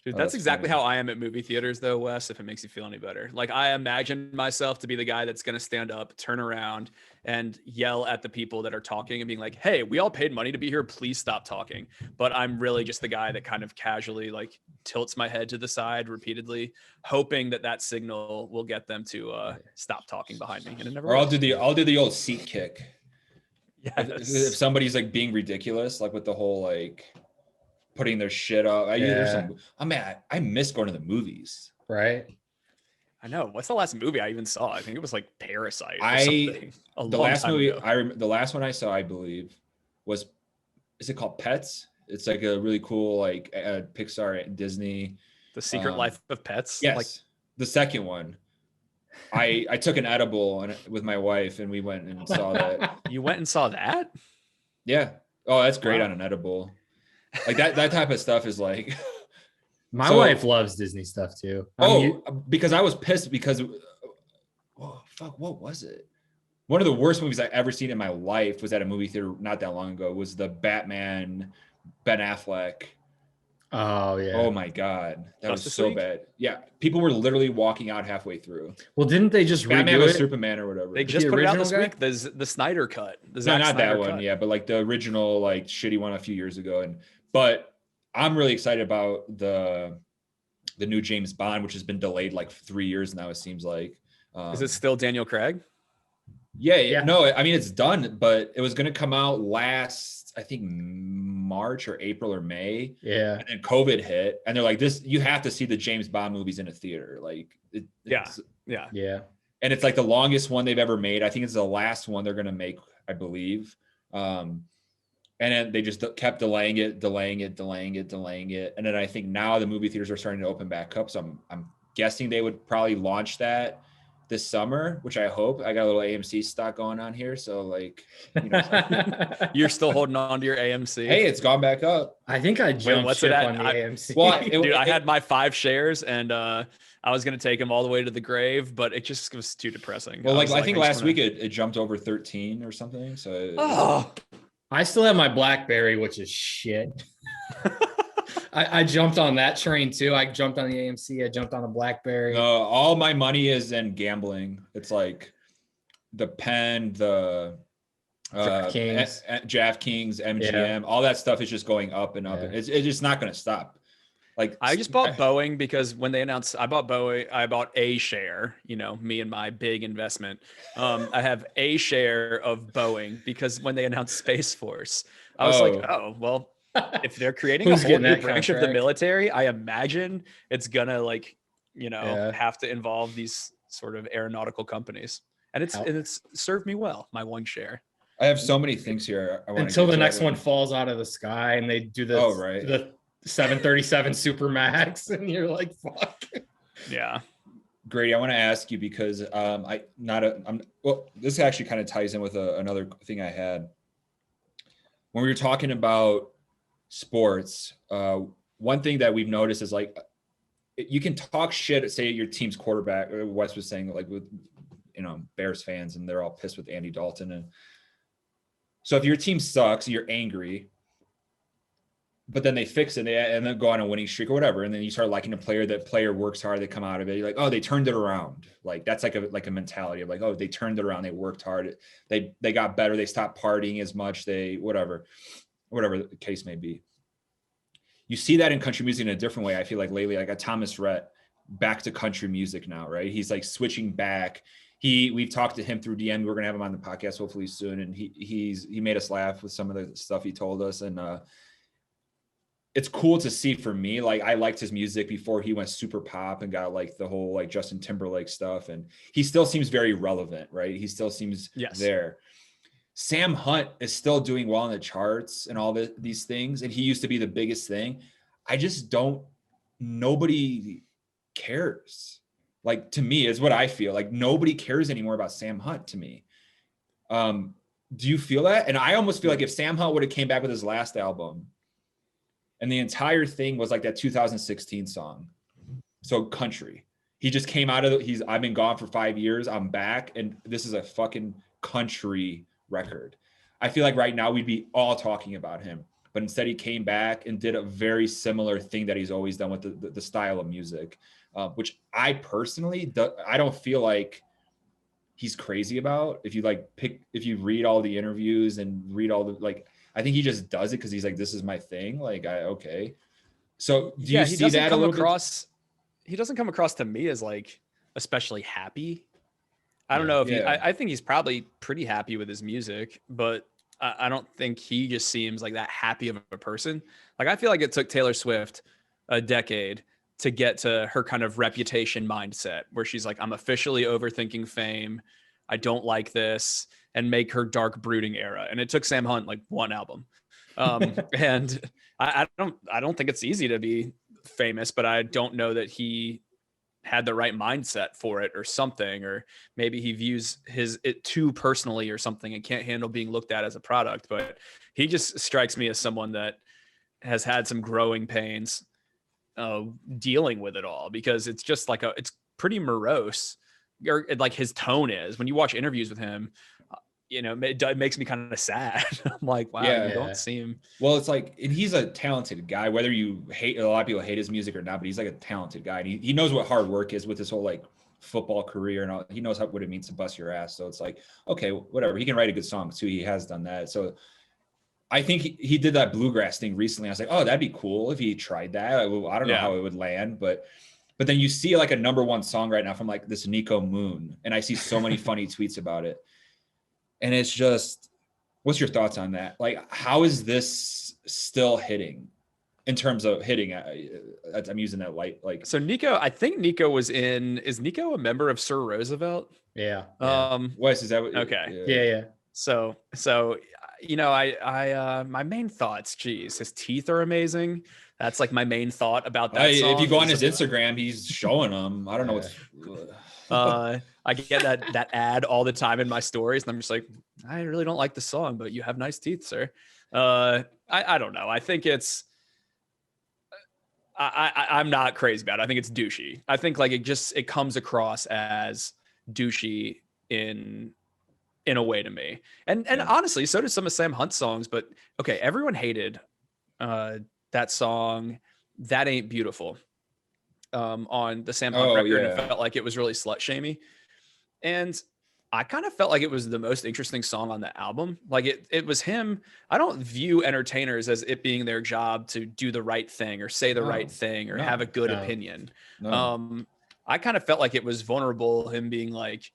[SPEAKER 2] Dude,
[SPEAKER 1] Oh,
[SPEAKER 2] that's
[SPEAKER 1] that's
[SPEAKER 2] exactly
[SPEAKER 1] funny.
[SPEAKER 2] how I am at movie theaters, though, Wes, if it makes you feel any better. Like, I imagine myself to be the guy that's going to stand up, turn around, and yell at the people that are talking and being like, hey, we all paid money to be here. Please stop talking. But I'm really just the guy that kind of casually, like, tilts my head to the side repeatedly, hoping that signal will get them to stop talking behind me. And it never
[SPEAKER 1] Or I'll
[SPEAKER 2] works.
[SPEAKER 1] do the old seat kick. If
[SPEAKER 2] Yes.
[SPEAKER 1] somebody's like being ridiculous, like with the whole like putting their shit up. I miss going to the movies.
[SPEAKER 3] Right.
[SPEAKER 2] I know. What's the last movie I even saw? I think it was like Parasite or
[SPEAKER 1] The
[SPEAKER 2] something. The
[SPEAKER 1] last movie the last one I saw, I believe, was, is it called Pets? It's like a really cool like Pixar and Disney.
[SPEAKER 2] The Secret Life of Pets.
[SPEAKER 1] Yes,
[SPEAKER 2] Like,
[SPEAKER 1] the second one. I took an edible with my wife and we went and saw that.
[SPEAKER 2] you went and saw that?
[SPEAKER 1] Yeah. Oh, that's great
[SPEAKER 2] Wow.
[SPEAKER 1] on an edible. Like that type of stuff is like.
[SPEAKER 3] My wife loves Disney stuff too.
[SPEAKER 1] Because I was pissed because, oh fuck, what was it? One of the worst movies I ever seen in my life was at a movie theater not that long ago. Was the Batman, Ben Affleck.
[SPEAKER 3] Oh yeah.
[SPEAKER 1] Oh my god, that
[SPEAKER 2] Justice
[SPEAKER 1] was so
[SPEAKER 2] League?
[SPEAKER 1] bad. Yeah, people were literally walking out halfway through.
[SPEAKER 3] Well, didn't they just
[SPEAKER 1] Batman
[SPEAKER 3] redo
[SPEAKER 1] was
[SPEAKER 3] it?
[SPEAKER 1] Superman or whatever.
[SPEAKER 2] They just
[SPEAKER 3] The
[SPEAKER 2] put it out
[SPEAKER 3] original
[SPEAKER 2] this
[SPEAKER 3] guy?
[SPEAKER 2] week. There's the Snyder cut. The
[SPEAKER 1] No,
[SPEAKER 2] Zack
[SPEAKER 1] not
[SPEAKER 2] Snyder
[SPEAKER 1] that one.
[SPEAKER 2] cut.
[SPEAKER 1] Yeah, but like the original, like shitty one a few years ago. But I'm really excited about the new James Bond, which has been delayed like 3 years now. It seems like.
[SPEAKER 2] Is it still Daniel Craig?
[SPEAKER 1] Yeah. No, I mean it's done, but it was going to come out last, I think March or April or May.
[SPEAKER 3] Yeah.
[SPEAKER 1] And then COVID hit, and they're like, "This, you have to see the James Bond movies in a theater." Like,
[SPEAKER 2] Yeah.
[SPEAKER 1] and it's like the longest one they've ever made. I think it's the last one they're going to make, I believe. And then they just kept delaying it. And then I think now the movie theaters are starting to open back up. So I'm guessing they would probably launch that this summer, which I hope. I got a little AMC stock going on here. So like,
[SPEAKER 2] You're still holding on to your AMC.
[SPEAKER 1] hey, it's gone back up.
[SPEAKER 3] I think I jumped
[SPEAKER 2] what's it
[SPEAKER 3] ship
[SPEAKER 2] at?
[SPEAKER 3] on the AMC.
[SPEAKER 1] Well,
[SPEAKER 2] Dude, I had my 5 shares and I was going to take them all the way to the grave, but it just was too depressing.
[SPEAKER 1] Well, I think
[SPEAKER 2] just
[SPEAKER 1] last
[SPEAKER 2] wanna-
[SPEAKER 1] week it jumped over 13 or something. So
[SPEAKER 2] Oh,
[SPEAKER 3] I still have my BlackBerry, which is shit. I jumped on that train too. I jumped on the AMC. I jumped on the BlackBerry.
[SPEAKER 1] no, all my money is in gambling. It's like the Penn, the
[SPEAKER 3] DraftKings.
[SPEAKER 1] DraftKings, MGM, all that stuff is just going up and up.
[SPEAKER 3] Yeah.
[SPEAKER 1] It's just not going to stop. Like
[SPEAKER 2] I just bought Boeing because when they announced, I bought Boeing, I bought a share, me and my big investment. I have a share of Boeing because when they announced Space Force, I was like, oh, well, if they're creating a
[SPEAKER 3] Who's
[SPEAKER 2] whole
[SPEAKER 3] getting
[SPEAKER 2] new
[SPEAKER 3] that
[SPEAKER 2] branch of the
[SPEAKER 3] contract?
[SPEAKER 2] military, I imagine it's gonna
[SPEAKER 3] Yeah.
[SPEAKER 2] have to involve these sort of aeronautical companies. And it's served me well, my one share.
[SPEAKER 1] I have so many things here. I wanna
[SPEAKER 3] Until
[SPEAKER 1] get
[SPEAKER 3] the
[SPEAKER 1] to.
[SPEAKER 3] next one falls out of the sky and they do the the 737 Super Max, and you're like, fuck.
[SPEAKER 2] Yeah.
[SPEAKER 1] Grady, I want to ask you because this actually kind of ties in with another thing I had. When we were talking about sports, one thing that we've noticed is like you can talk shit at, say, your team's quarterback. Wes was saying, like, with Bears fans, and they're all pissed with Andy Dalton, and so if your team sucks, you're angry, but then they fix it and then go on a winning streak or whatever, and then you start liking a player. That player works hard, they come out of it. You're like, oh, they turned it around. Like that's like a mentality of like, oh, they turned it around. They worked hard. They got better. They stopped partying as much. They whatever the case may be. You see that in country music in a different way. I feel like lately, like a Thomas Rhett back to country music now, right? He's like switching back. We've talked to him through DM. We're gonna have him on the podcast hopefully soon, and he made us laugh with some of the stuff he told us, and it's cool to see for me. Like I liked his music before he went super pop and got like the whole like Justin Timberlake stuff, and he still seems very relevant, right? He still seems
[SPEAKER 2] Yes.
[SPEAKER 1] there. Sam Hunt is still doing well in the charts and all these things, and he used to be the biggest thing. I just don't. Nobody cares. Like to me, is what I feel. Like nobody cares anymore about Sam Hunt. To me, do you feel that? And I almost feel like if Sam Hunt would have came back with his last album, and the entire thing was like that 2016 song, so country. He just came out of I've been gone for 5 years. I'm back, and this is a fucking country record. I feel like right now we'd be all talking about him, but instead he came back and did a very similar thing that he's always done with the style of music, which I personally I don't feel like he's crazy about. If you read all the interviews and read all the like, I think he just does it because he's like, this is my thing. Like, okay. So do you see that a little bit?
[SPEAKER 2] He doesn't come across to me as like especially happy. I don't know if I think he's probably pretty happy with his music, but I don't think he just seems like that happy of a person. Like I feel like it took Taylor Swift a decade to get to her kind of reputation mindset where she's like, I'm officially overthinking fame. I don't like this, and make her dark brooding era. And it took Sam Hunt like one album. And I don't think it's easy to be famous, but I don't know that he had the right mindset for it or something, or maybe he views it too personally or something and can't handle being looked at as a product. But he just strikes me as someone that has had some growing pains dealing with it all, because it's just like it's pretty morose, or like his tone is when you watch interviews with him. It makes me kind of sad. I'm like, wow, you don't seem.
[SPEAKER 1] Well, it's like, and he's a talented guy, whether you hate, a lot of people hate his music or not, but he's like a talented guy. And he knows what hard work is with his whole like football career and all. He knows what it means to bust your ass. So it's like, okay, whatever. He can write a good song too. He has done that. So I think he did that bluegrass thing recently. I was like, oh, that'd be cool if he tried that. I don't know how it would land, but then you see like a #1 song right now from like this Nico Moon. And I see so many funny tweets about it. And it's just, what's your thoughts on that? Like, how is this still hitting in terms of hitting? I'm using that light. Like,
[SPEAKER 2] so Nico, I think Nico is Nico a member of Sir Roosevelt?
[SPEAKER 3] Yeah.
[SPEAKER 1] Wes, is that what?
[SPEAKER 2] Okay.
[SPEAKER 3] Yeah.
[SPEAKER 2] So, I my main thoughts, geez, his teeth are amazing. That's like my main thought about that song.
[SPEAKER 1] If you go on his Instagram, he's showing them. I don't know what's.
[SPEAKER 2] I get that ad all the time in my stories, and I'm just like, I really don't like the song, but you have nice teeth, sir. I don't know. I think it's. I'm not crazy about it. I think it's douchey. I think like it comes across as douchey in a way to me. And honestly, so did some of Sam Hunt's songs. But okay, everyone hated that song, That Ain't Beautiful, on the Sam Hunt record. And felt like it was really slut shamey. And I kind of felt like it was the most interesting song on the album. Like it was him. I don't view entertainers as it being their job to do the right thing or say the right thing or have a good opinion. I kind of felt like it was vulnerable, him being like,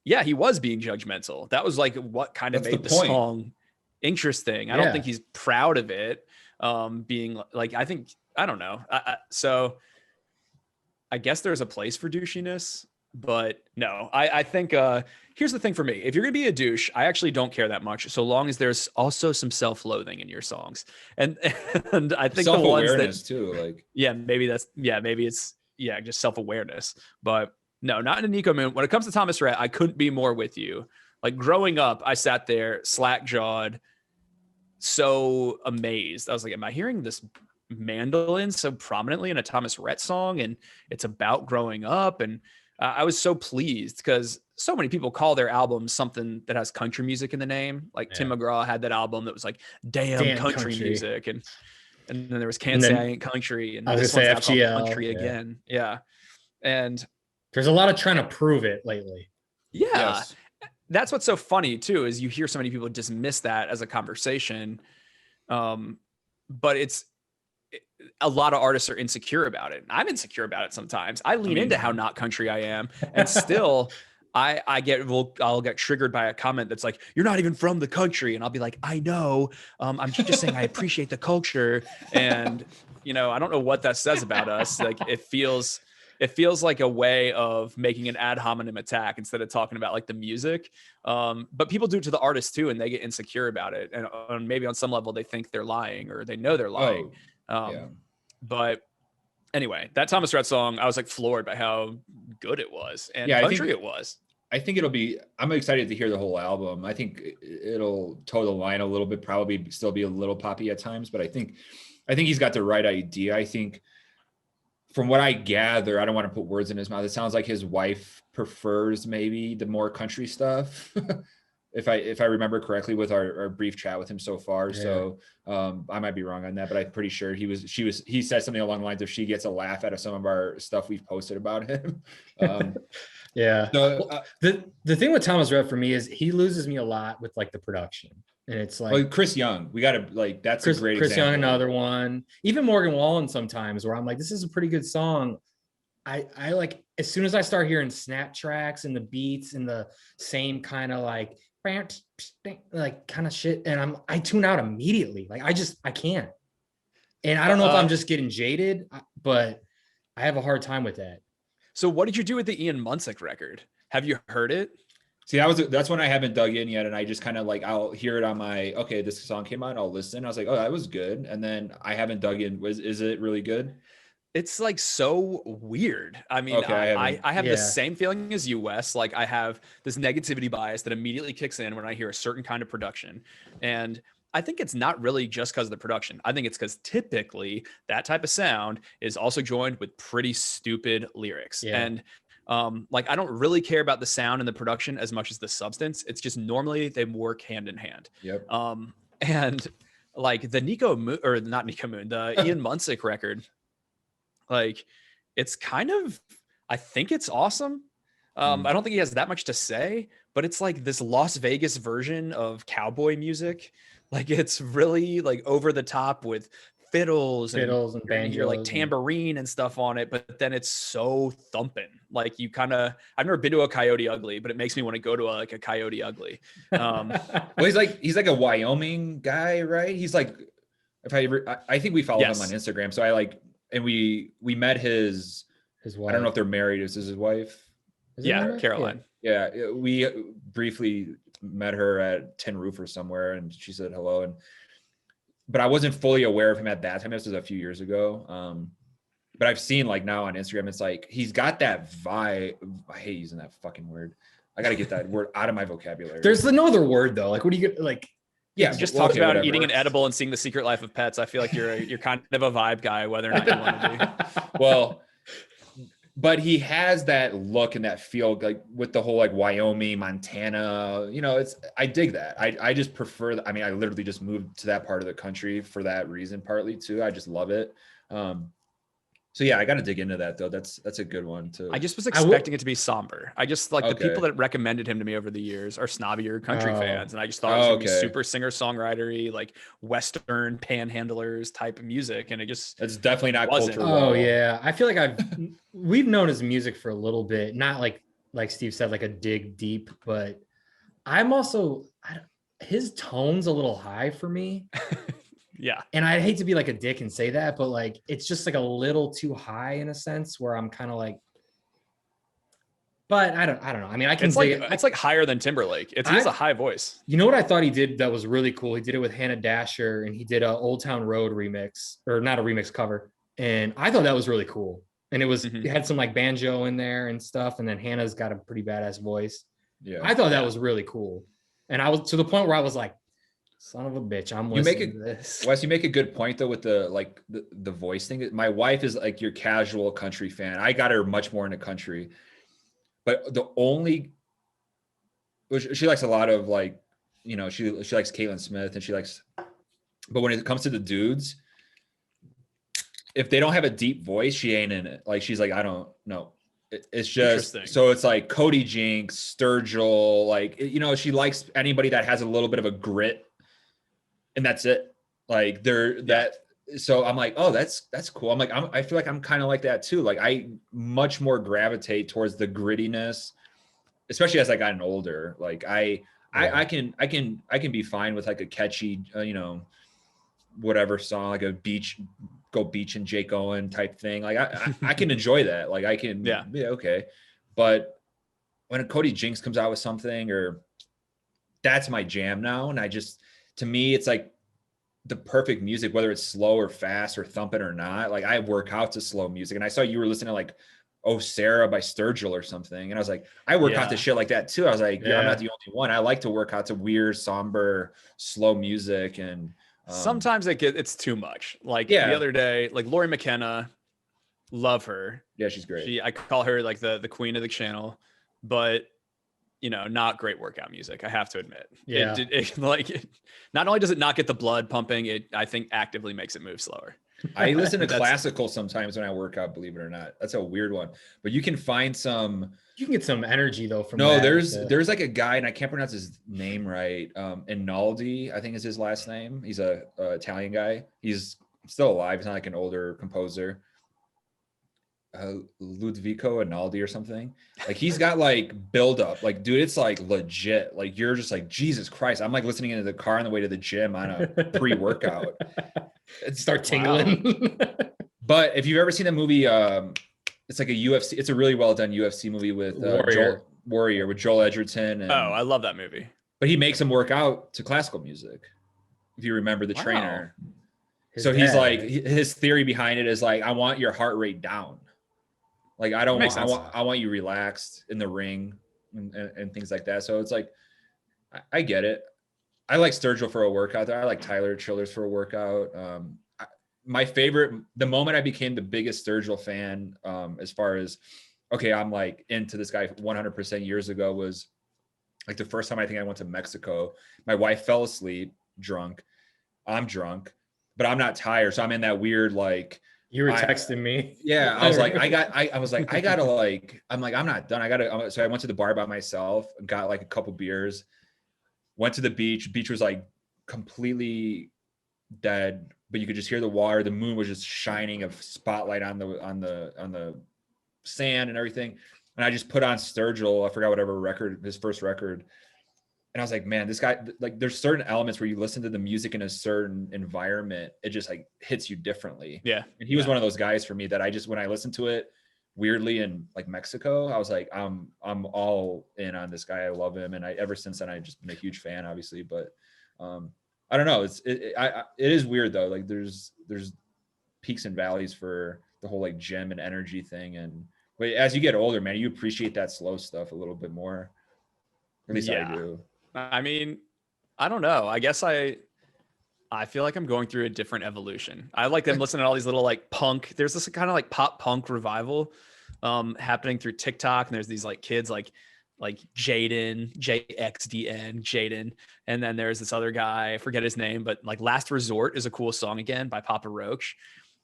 [SPEAKER 2] yeah, he was being judgmental. That was like what kind of made the song interesting. I don't think he's proud of it. Being like, I don't know. So I guess there's a place for douchiness. But no, I think here's the thing for me. If you're going to be a douche, I actually don't care that much, so long as there's also some self-loathing in your songs. And I think the ones that
[SPEAKER 1] too, like
[SPEAKER 2] maybe it's just self-awareness. But no, not in a Nico Moon. When it comes to Thomas Rhett, I couldn't be more with you. Like growing up, I sat there slack-jawed, so amazed. I was like, am I hearing this mandolin so prominently in a Thomas Rhett song? And it's about growing up, and I was so pleased because so many people call their albums something that has country music in the name. Like Tim McGraw had that album that was like, damn country music. And then there was Can't Say I Ain't Country. And
[SPEAKER 3] I was going to say FGL.
[SPEAKER 2] Country again. Yeah. And
[SPEAKER 3] there's a lot of trying to prove it lately.
[SPEAKER 2] Yeah. Yes. That's what's so funny too, is you hear so many people dismiss that as a conversation. But a lot of artists are insecure about it. I'm insecure about it sometimes. I lean into how not country I am, and still I'll get triggered by a comment that's like, you're not even from the country. And I'll be like, I know, I'm just saying I appreciate the culture. And, I don't know what that says about us. Like it feels like a way of making an ad hominem attack instead of talking about like the music. But people do it to the artist too, and they get insecure about it. And maybe on some level they think they're lying or they know they're lying.
[SPEAKER 1] Yeah.
[SPEAKER 2] But anyway, that Thomas Rhett song, I was like floored by how good it was and country it was.
[SPEAKER 1] I think I'm excited to hear the whole album. I think it'll toe the line a little bit, probably still be a little poppy at times, but I think he's got the right idea. I think from what I gather, I don't want to put words in his mouth, it sounds like his wife prefers maybe the more country stuff. If I remember correctly with our brief chat with him so far. Yeah. So I might be wrong on that, but I'm pretty sure he said something along the lines of she gets a laugh out of some of our stuff we've posted about him.
[SPEAKER 3] Yeah. So the thing with Thomas Rhett for me is he loses me a lot with like the production. And it's like
[SPEAKER 1] Chris Young, we got to like, that's a great
[SPEAKER 3] Chris
[SPEAKER 1] example.
[SPEAKER 3] Young, another one, even Morgan Wallen sometimes where I'm like, this is a pretty good song. I like, as soon as I start hearing snap tracks and the beats and the same kind of like kind of shit. And I tune out immediately. Like I can't. And I don't know if I'm just getting jaded, but I have a hard time with that.
[SPEAKER 2] So what did you do with the Ian Munsick record? Have you heard it?
[SPEAKER 1] See, that's when I haven't dug in yet. And I just kind of like, I'll hear it on okay, this song came out, I'll listen. I was like, oh, that was good. And then I haven't dug in. Is it really good?
[SPEAKER 2] It's like so weird. I mean, okay, I have the same feeling as you, Wes. Like I have this negativity bias that immediately kicks in when I hear a certain kind of production. And I think it's not really just because of the production. I think it's because typically that type of sound is also joined with pretty stupid lyrics. Yeah. And like I don't really care about the sound and the production as much as the substance. It's just normally they work hand in hand.
[SPEAKER 1] Yep.
[SPEAKER 2] And like the Nico Moon, or not Nico Moon, the Ian Munsick record, like it's kind of, I think it's awesome. I don't think he has that much to say, but it's like this Las Vegas version of cowboy music. Like it's really like over the top with fiddles and banjos, you're like tambourine and stuff on it, but then it's so thumping. Like I've never been to a Coyote Ugly, but it makes me want to go to a Coyote Ugly.
[SPEAKER 1] Well, he's like a Wyoming guy, right? He's like, I think we follow him on Instagram. So and we met his wife. I don't know if they're married. Is this his wife?
[SPEAKER 2] Caroline.
[SPEAKER 1] Yeah. We briefly met her at Tin Roof or somewhere, and she said hello. But I wasn't fully aware of him at that time. This was a few years ago. But I've seen like now on Instagram, it's like he's got that vibe. I hate using that fucking word. I got to get that word out of my vocabulary.
[SPEAKER 3] There's no other word though. Like, what do you get? Like,
[SPEAKER 2] yeah, just talk about whatever. Eating an edible and seeing The Secret Life of Pets. I feel like you're kind of a vibe guy, whether or not you want to be.
[SPEAKER 1] Well, but he has that look and that feel, like with the whole like Wyoming, Montana. I dig that. I just prefer. I mean, I literally just moved to that part of the country for that reason, partly too. I just love it. So yeah, I got to dig into that though. That's a good one too.
[SPEAKER 2] I just was expecting it to be somber. I just like the people that recommended him to me over the years are snobbier country fans. And I just thought it was going to be super singer-songwritery, like Western panhandlers type of music. And it's
[SPEAKER 1] definitely not cultural.
[SPEAKER 3] Oh yeah. I feel like we've known his music for a little bit, not like Steve said, like a dig deep, but I'm also, his tone's a little high for me.
[SPEAKER 2] Yeah.
[SPEAKER 3] And I hate to be like a dick and say that, but like, it's just like a little too high in a sense where I'm kind of like, but I don't know. I mean,
[SPEAKER 2] it's like higher than Timberlake. He has a high voice.
[SPEAKER 3] You know what I thought he did that was really cool? He did it with Hannah Dasher, and he did a Old Town Road remix, or not a remix, cover. And I thought that was really cool. And it had some like banjo in there and stuff. And then Hannah's got a pretty badass voice. Yeah. I thought that was really cool. And I was to the point where I was like, son of a bitch, I'm listening to this.
[SPEAKER 1] Wes, you make a good point though with the voice thing. My wife is like your casual country fan. I got her much more into country, but she likes a lot of like, she likes Caitlin Smith, and but when it comes to the dudes, if they don't have a deep voice, she ain't in it. Like she's like, I don't know. It's just, so it's like Cody Jinks, Sturgill, like, she likes anybody that has a little bit of a grit. And that's it. Like so I'm like, oh, that's cool. I'm like, I feel like I'm kind of like that too. Like I much more gravitate towards the grittiness especially as I gotten older, like I can be fine with like a catchy, whatever song, like a go beach and Jake Owen type thing. Like I can enjoy that. Like I can,
[SPEAKER 2] Yeah.
[SPEAKER 1] okay. But when a Cody Jinks comes out with something, or that's my jam now. And to me, it's like the perfect music, whether it's slow or fast or thumping or not. Like I work out to slow music. And I saw you were listening to like Oh Sarah by Sturgill or something. And I was like, I work out to shit like that too. I was like, I'm not the only one. I like to work out to weird, somber, slow music. And
[SPEAKER 2] sometimes it's too much. Like the other day, like Lori McKenna, love her.
[SPEAKER 1] Yeah, she's great.
[SPEAKER 2] I call her like the queen of the channel, but not great workout music, I have to admit.
[SPEAKER 3] Yeah.
[SPEAKER 2] Not only does it not get the blood pumping, it I think actively makes it move slower.
[SPEAKER 1] I listen to classical sometimes when I work out, believe it or not. That's a weird one, but you can find some.
[SPEAKER 3] You can get some energy though from.
[SPEAKER 1] No, there's like a guy, and I can't pronounce his name right. Inaldi, I think is his last name. He's a Italian guy. He's still alive. He's not like an older composer. Ludovico Inaldi or something. Like he's got like build up. Like, dude, it's like legit. Like you're just like, Jesus Christ. I'm like listening into the car on the way to the gym on a pre-workout.
[SPEAKER 3] Start tingling.
[SPEAKER 1] But if you've ever seen the movie, it's like a UFC. It's a really well done UFC movie with Warrior with Joel Edgerton. And,
[SPEAKER 2] I love that movie.
[SPEAKER 1] But he makes him work out to classical music. If you remember the trainer. So he's like, his theory behind it is like, I want your heart rate down. Like I want you relaxed in the ring and things like that. So it's like, I get it. I like Sturgill for a workout. I like Tyler Childers for a workout. My favorite, the moment I became the biggest Sturgill fan, as far as, okay, I'm like into this guy 100% years ago, was like the first time I think I went to Mexico. My wife fell asleep drunk. I'm drunk, but I'm not tired. So I'm in that weird, like,
[SPEAKER 3] you were texting me.
[SPEAKER 1] Yeah. I was like, I'm not done. So I went to the bar by myself, got like a couple beers, went to the beach. Beach was like completely dead, but you could just hear the water. The moon was just shining a spotlight on the sand and everything. And I just put on Sturgill. I forgot whatever record, his first record. And I was like, man, this guy, like there's certain elements where you listen to the music in a certain environment, it just like hits you differently.
[SPEAKER 2] Yeah.
[SPEAKER 1] And he was one of those guys for me that I just, when I listened to it weirdly in like Mexico, I was like, I'm all in on this guy. I love him. And ever since then, I've just been a huge fan, obviously, but I don't know. It is weird though. Like there's peaks and valleys for the whole like gym and energy thing. And but as you get older, man, you appreciate that slow stuff a little bit more. At least I do.
[SPEAKER 2] I mean, I don't know. I guess I feel like I'm going through a different evolution. I like them listening to all these little like punk. There's this kind of like pop punk revival happening through TikTok. And there's these like kids like Jaden, Jaden. And then there's this other guy, I forget his name, but like Last Resort is a cool song again by Papa Roach.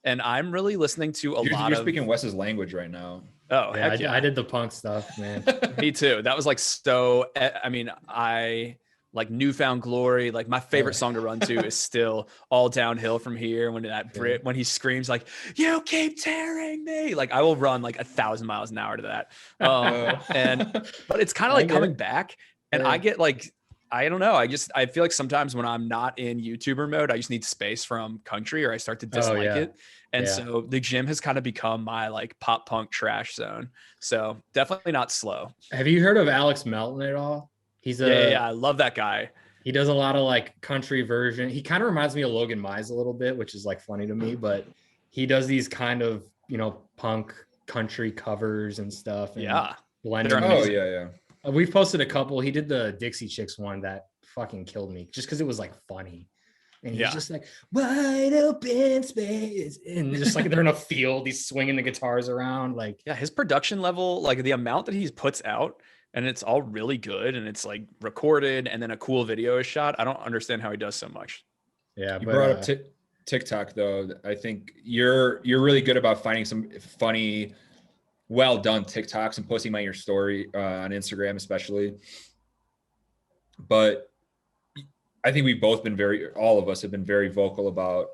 [SPEAKER 2] And I'm really listening to you're
[SPEAKER 1] speaking Wes's language right now.
[SPEAKER 2] Oh,
[SPEAKER 3] yeah, I did the punk stuff, man.
[SPEAKER 2] Me too. That was like I mean, I like Newfound Glory. Like my favorite song to run to is still All Downhill From Here. When he screams like, "You keep tearing me!" Like I will run like 1,000 miles an hour to that. But it's kind of like coming back, and I get like, I don't know. I feel like sometimes when I'm not in YouTuber mode, I just need space from country, or I start to dislike it. And so the gym has kind of become my like pop punk trash zone. So definitely not slow.
[SPEAKER 3] Have you heard of Alex Melton at all? He's
[SPEAKER 2] I love that guy.
[SPEAKER 3] He does a lot of like country version. He kind of reminds me of Logan Mize a little bit, which is like funny to me, but he does these kind of, punk country covers and stuff. And blending.
[SPEAKER 1] Oh yeah.
[SPEAKER 3] We've posted a couple. He did the Dixie Chicks one that fucking killed me just because it was like funny. And he's just like, wide open space. And just like they're in a field, he's swinging the guitars around. Like,
[SPEAKER 2] yeah, his production level, like the amount that he puts out, and it's all really good. And it's like recorded and then a cool video is shot. I don't understand how he does so much.
[SPEAKER 3] Yeah.
[SPEAKER 1] You brought up TikTok though. I think you're really good about finding some funny, well done TikToks and posting them on your story on Instagram, especially. But I think we've both been all of us have been very vocal about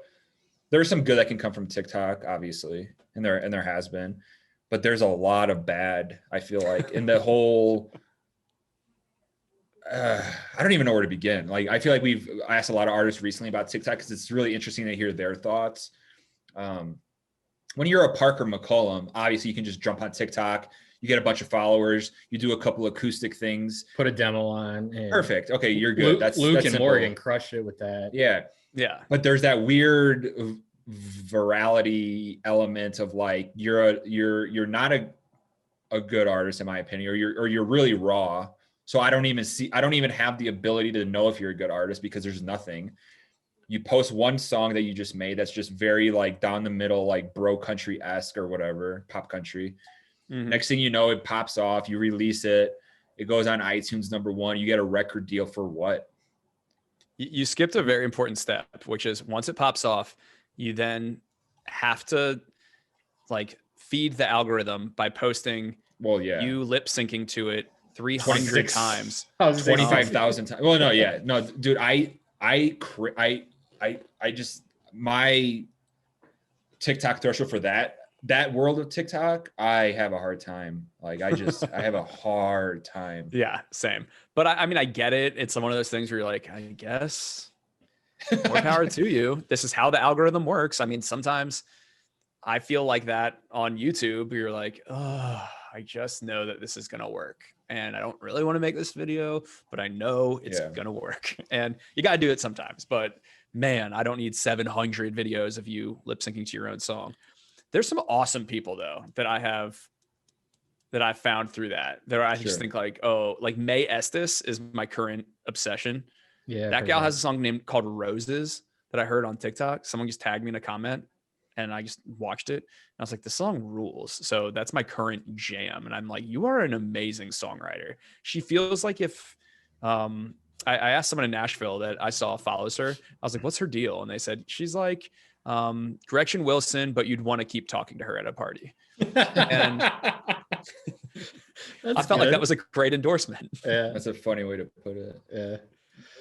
[SPEAKER 1] there's some good that can come from TikTok, obviously, and there has been, but there's a lot of bad, I feel like, in the whole I don't even know where to begin. Like, I feel like we've asked a lot of artists recently about TikTok because it's really interesting to hear their thoughts. When you're a Parker McCollum, obviously you can just jump on TikTok. You get a bunch of followers. You do a couple acoustic things.
[SPEAKER 3] Put a demo on. And
[SPEAKER 1] Perfect. Okay, you're good.
[SPEAKER 3] Luke
[SPEAKER 1] That's
[SPEAKER 3] and
[SPEAKER 1] simple.
[SPEAKER 3] Morgan crushed it with that.
[SPEAKER 1] Yeah.
[SPEAKER 2] Yeah.
[SPEAKER 1] But there's that weird virality element of like you're not a good artist in my opinion, or you're really raw. So I don't even have the ability to know if you're a good artist because there's nothing. You post one song that you just made that's just very like down the middle, like bro country-esque or whatever, pop country. Next thing you know, it pops off, you release it, it goes on iTunes #1, you get a record deal for what?
[SPEAKER 2] You skipped a very important step, which is once it pops off, you then have to like feed the algorithm by posting you lip syncing to it 300 times.
[SPEAKER 1] 25,000 times. Well, no, yeah. No, dude, I just, my TikTok threshold for that world of TikTok, I have a hard time. Like I have a hard time.
[SPEAKER 2] Yeah, same. But I mean, I get it. It's one of those things where you're like, I guess more power to you. This is how the algorithm works. I mean, sometimes I feel like that on YouTube. You're like, oh, I just know that this is going to work. And I don't really want to make this video, but I know it's going to work. And you got to do it sometimes. But man, I don't need 700 videos of you lip syncing to your own song. There's some awesome people though that I found through that. I just think like, oh, like May Estes is my current obsession.
[SPEAKER 3] Yeah.
[SPEAKER 2] That gal has a song called Roses that I heard on TikTok. Someone just tagged me in a comment and I just watched it. And I was like, the song rules. So that's my current jam. And I'm like, you are an amazing songwriter. She feels like if, I asked someone in Nashville that I saw follows her. I was like, what's her deal? And they said, she's like, Gretchen Wilson, but you'd want to keep talking to her at a party. And I felt like that was a great endorsement.
[SPEAKER 3] Yeah.
[SPEAKER 1] That's a funny way to put it.
[SPEAKER 3] Yeah.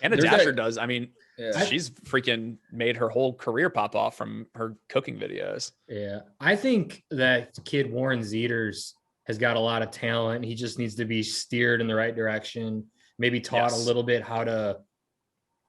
[SPEAKER 2] Anna Dasher does. I mean,
[SPEAKER 1] Yeah.
[SPEAKER 2] she's freaking made her whole career pop off from her cooking videos.
[SPEAKER 3] Yeah. I think that kid Warren Zeters has got a lot of talent. He just needs to be steered in the right direction, maybe taught a little bit how to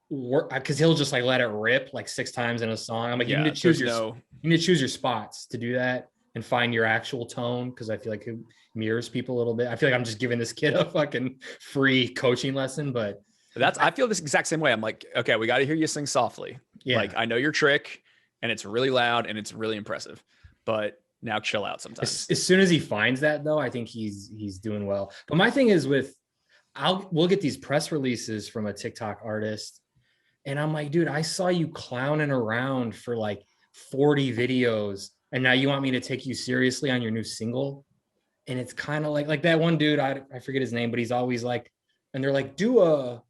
[SPEAKER 3] work, because he'll just like let it rip like 6 times in a song. I'm like, you need to choose your spots to do that and find your actual tone, because I feel like it mirrors people a little bit. I feel like I'm just giving this kid a fucking free coaching lesson, but
[SPEAKER 2] I feel this exact same way. I'm like, okay, we got to hear you sing softly.
[SPEAKER 3] Yeah.
[SPEAKER 2] Like, I know your trick and it's really loud and it's really impressive, but now chill out sometimes.
[SPEAKER 3] As soon as he finds that though, I think he's doing well. But my thing is we'll get these press releases from a TikTok artist. And I'm like, dude, I saw you clowning around for like 40 videos. And now you want me to take you seriously on your new single? And it's kind of like that one dude, I forget his name, but he's always like, and they're like, do a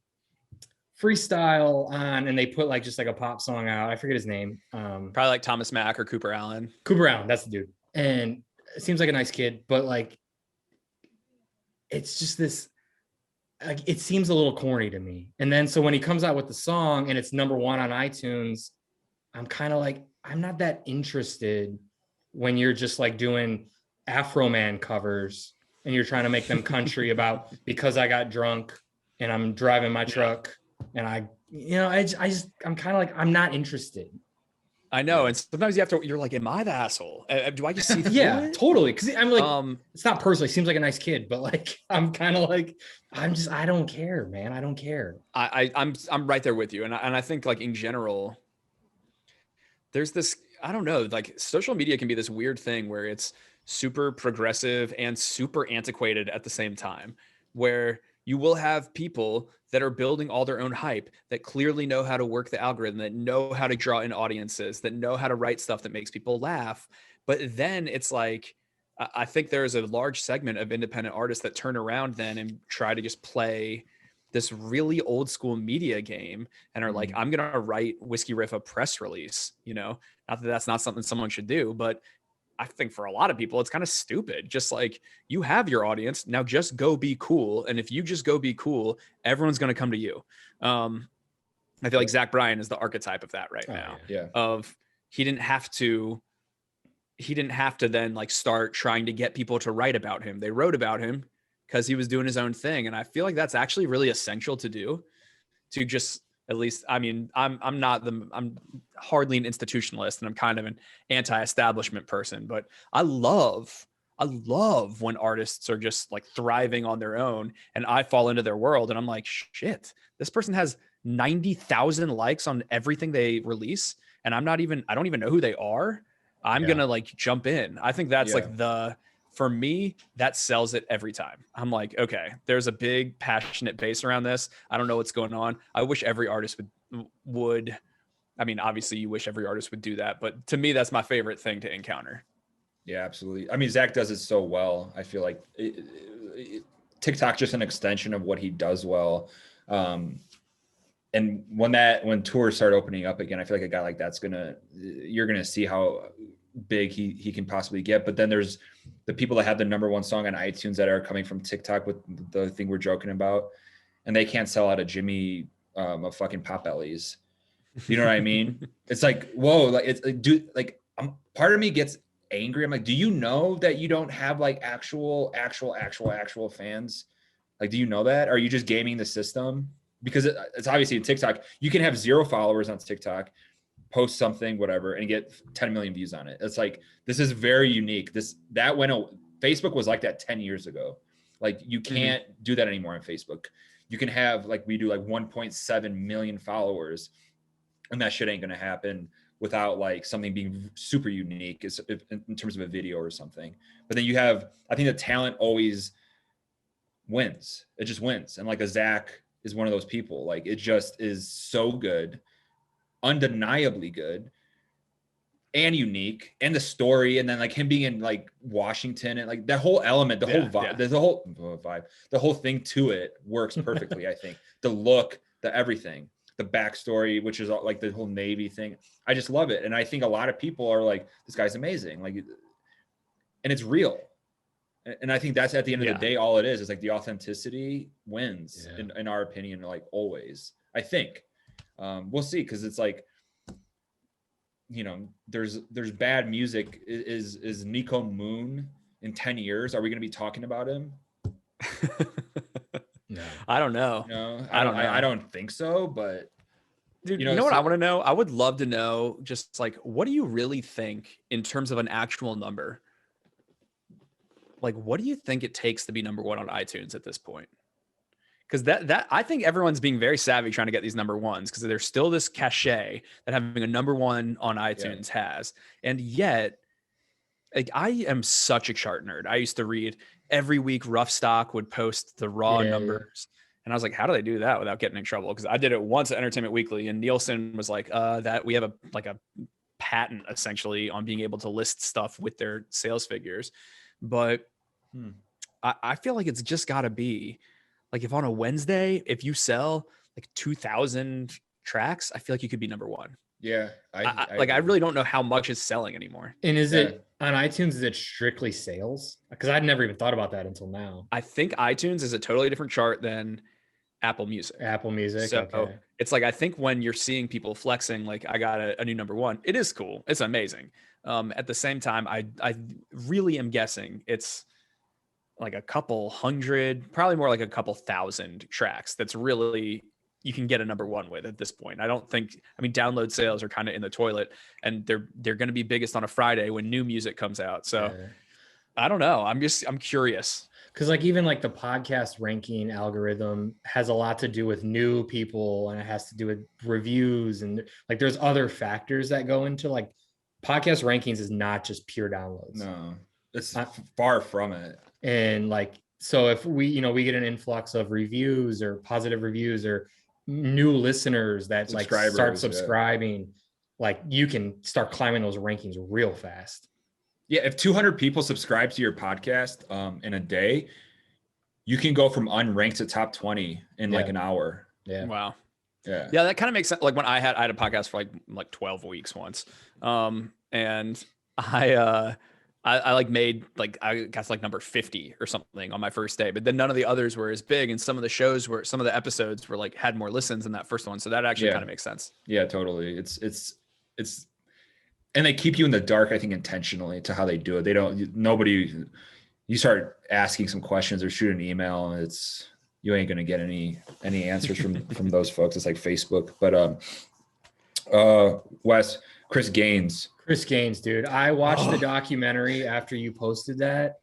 [SPEAKER 3] freestyle on, and they put like just like a pop song out. I forget his name.
[SPEAKER 2] Probably like Thomas Mack or Cooper Allen.
[SPEAKER 3] Cooper Allen, that's the dude. And it seems like a nice kid, but like, it's just this, like, it seems a little corny to me. And then so when he comes out with the song and it's #1 on iTunes, I'm kind of like, I'm not that interested when you're just like doing Afro Man covers and you're trying to make them country about because I got drunk and I'm driving my truck and I'm kind of like, I'm not interested.
[SPEAKER 2] I know. And sometimes you're like, am I the asshole? Do I just see through it?
[SPEAKER 3] Totally. Cause I'm like, it's not personally, seems like a nice kid, but like, I'm kind of like, I don't care, man. I don't care.
[SPEAKER 2] I'm right there with you. And I think like in general, there's this, I don't know, like social media can be this weird thing where it's super progressive and super antiquated at the same time, where you will have people that are building all their own hype, that clearly know how to work the algorithm, that know how to draw in audiences, that know how to write stuff that makes people laugh. But then it's like, I think there's a large segment of independent artists that turn around then and try to just play this really old school media game and are like, I'm going to write Whiskey Riff a press release, not that that's not something someone should do, but I think for a lot of people, it's kind of stupid. Just like, you have your audience, now just go be cool. And if you just go be cool, everyone's going to come to you. I feel like Zach Bryan is the archetype of that right now.
[SPEAKER 1] Yeah.
[SPEAKER 2] Of he didn't have to then like start trying to get people to write about him. They wrote about him, because he was doing his own thing. And I feel like that's actually really essential to do, to just, at least, I mean, I'm hardly an institutionalist, and I'm kind of an anti-establishment person, but I love when artists are just like thriving on their own and I fall into their world and I'm like, shit, this person has 90,000 likes on everything they release. And I don't even know who they are. I'm going to like jump in. I think that's like for me, that sells it every time. I'm like, okay, there's a big passionate base around this. I don't know what's going on. I wish every artist would, I mean, obviously you wish every artist would do that, but to me, that's my favorite thing to encounter.
[SPEAKER 1] Yeah, absolutely. I mean, Zach does it so well. I feel like TikTok's just an extension of what he does well. And when tours start opening up again, I feel like a guy like that's you're gonna see how big he can possibly get. But then there's the people that have the #1 song on iTunes that are coming from TikTok with the thing we're joking about, and they can't sell out a Jimmy of fucking Potbelly's. You know what I mean? It's like, whoa, like it's like part of me gets angry. I'm like, do you know that you don't have like actual fans? Like, do you know that? Or are you just gaming the system? Because it's obviously in TikTok, you can have 0 followers on TikTok, post something, whatever, and get 10 million views on it. It's like, this is very unique. Facebook was like that 10 years ago. Like, you can't do that anymore on Facebook. You can have, like we do, like 1.7 million followers, and that shit ain't gonna happen without like something being super unique in terms of a video or something. But then I think the talent always wins. It just wins. And like a Zach is one of those people. Like, it just is so good, undeniably good and unique, and the story, and then like him being in like Washington and like that whole element, the whole vibe, the whole thing to it works perfectly. I think the look, the everything, the backstory, which is like the whole Navy thing. I just love it. And I think a lot of people are like, this guy's amazing. Like, and it's real. And I think that's at the end of the day, all it is like the authenticity wins in our opinion, like always, I think. We'll see. Cause it's like, you know, there's bad music. Is Nico Moon in 10 years? Are we going to be talking about him?
[SPEAKER 2] No, I don't know.
[SPEAKER 1] No, I don't think so, but
[SPEAKER 2] dude, you know what I want to know? I would love to know, just like, what do you really think in terms of an actual number? Like, what do you think it takes to be #1 on iTunes at this point? Because that I think everyone's being very savvy trying to get these #1s, because there's still this cachet that having a #1 on iTunes has. And yet, like, I am such a chart nerd. I used to read every week. Rough Stock would post the raw numbers. And I was like, how do they do that without getting in trouble? Because I did it once at Entertainment Weekly, and Nielsen was like, that we have a patent essentially on being able to list stuff with their sales figures. But I feel like it's just got to be like, if on a Wednesday, if you sell like 2,000 tracks, I feel like you could be #1.
[SPEAKER 3] Yeah.
[SPEAKER 2] I really don't know how much is selling anymore.
[SPEAKER 3] And is it on iTunes? Is it strictly sales? Because I'd never even thought about that until now.
[SPEAKER 2] I think iTunes is a totally different chart than Apple Music. So it's like, I think when you're seeing people flexing, like, I got a new #1, it is cool. It's amazing. At the same time, I really am guessing it's like a couple hundred, probably more like a couple thousand tracks that's really, you can get a #1 with at this point. I mean, download sales are kind of in the toilet, and they're going to be biggest on a Friday when new music comes out. So I don't know. I'm curious.
[SPEAKER 3] Cause like, even like the podcast ranking algorithm has a lot to do with new people, and it has to do with reviews, and like, there's other factors that go into, like, podcast rankings is not just pure downloads.
[SPEAKER 1] No, it's far from it.
[SPEAKER 3] And like, so if we get an influx of reviews or positive reviews or new listeners that like start subscribing, like, you can start climbing those rankings real fast.
[SPEAKER 1] Yeah. If 200 people subscribe to your podcast in a day, you can go from unranked to top 20 in like an hour.
[SPEAKER 3] Yeah.
[SPEAKER 2] Wow.
[SPEAKER 1] Yeah.
[SPEAKER 2] Yeah. That kind of makes sense. Like, when I had a podcast for like 12 weeks once. And I like made, like, I got to like number 50 or something on my first day, but then none of the others were as big. And some of the episodes were like, had more listens than that first one. So that actually kind of makes sense.
[SPEAKER 1] Yeah, totally. It's, and they keep you in the dark, I think, intentionally, to how they do it. Nobody, you start asking some questions or shoot an email, and you ain't gonna get any answers from those folks. It's like Facebook. But Wes, Chris Gaines.
[SPEAKER 3] Chris Gaines, dude. I watched the documentary after you posted that.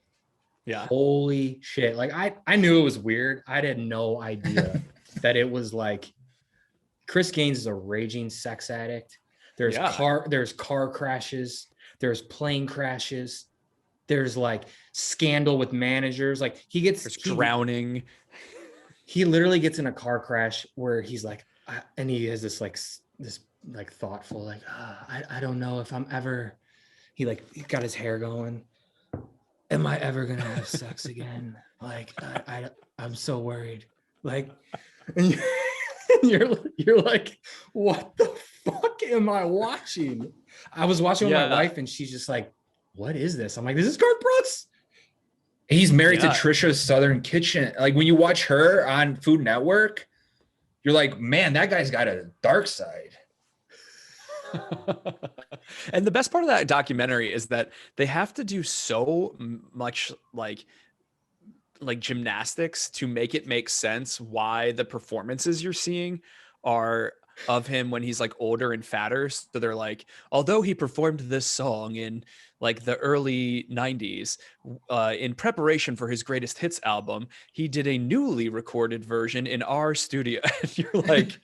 [SPEAKER 2] Yeah.
[SPEAKER 3] Holy shit. Like I knew it was weird. I had no idea that it was like Chris Gaines is a raging sex addict. There's car crashes, there's plane crashes, there's like scandal with managers. Like
[SPEAKER 2] there's drowning.
[SPEAKER 3] He literally gets in a car crash where he's like, and he has this thoughtful, like, I don't know if I'm ever, he got his hair going. Am I ever gonna have sex again? Like, I'm so worried. Like, and you're like, what the fuck am I watching? I was watching with my wife, and she's just like, what is this? I'm like, this is Garth Brooks.
[SPEAKER 1] He's married to Trisha's Southern Kitchen. Like, when you watch her on Food Network, you're like, man, that guy's got a dark side.
[SPEAKER 2] And the best part of that documentary is that they have to do so much like gymnastics to make it make sense why the performances you're seeing are of him when he's like older and fatter. So they're like, although he performed this song in like the early 90s in preparation for his greatest hits album, he did a newly recorded version in our studio. And you're like,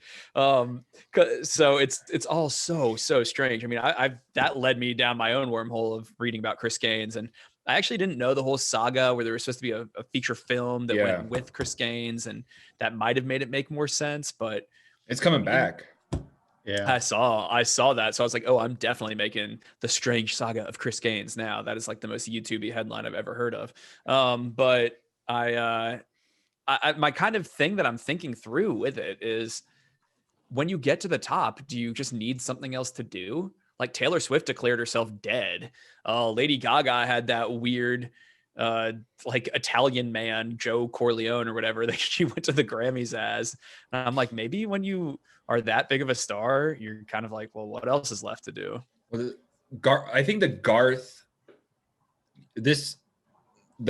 [SPEAKER 2] so it's all so strange. I mean, I that led me down my own wormhole of reading about Chris Gaines, and I actually didn't know the whole saga where there was supposed to be a feature film that went with Chris Gaines, and that might have made it make more sense, but
[SPEAKER 1] it's coming back.
[SPEAKER 3] Yeah,
[SPEAKER 2] I saw that. So I was like, oh, I'm definitely making the strange saga of Chris Gaines now. That is like the most YouTube-y headline I've ever heard of. But I my kind of thing that I'm thinking through with it is, when you get to the top, do you just need something else to do? Like Taylor Swift declared herself dead. Lady Gaga had that weird like Italian man, Joe Corleone or whatever, that she went to the Grammys as. And I'm like, maybe when you are that big of a star, you're kind of like, well, what else is left to do?
[SPEAKER 1] Well, I think the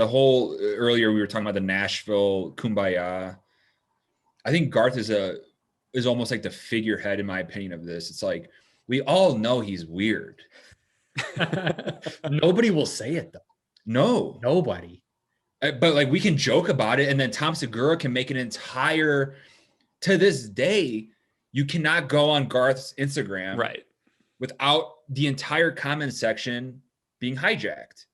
[SPEAKER 1] whole, earlier we were talking about the Nashville Kumbaya. I think Garth is almost like the figurehead, in my opinion, of this. It's like, we all know he's weird.
[SPEAKER 3] Nobody will say it though.
[SPEAKER 1] No,
[SPEAKER 3] nobody.
[SPEAKER 1] But like, we can joke about it, and then Tom Segura can make an entire. To this day, you cannot go on Garth's Instagram without the entire comment section being hijacked.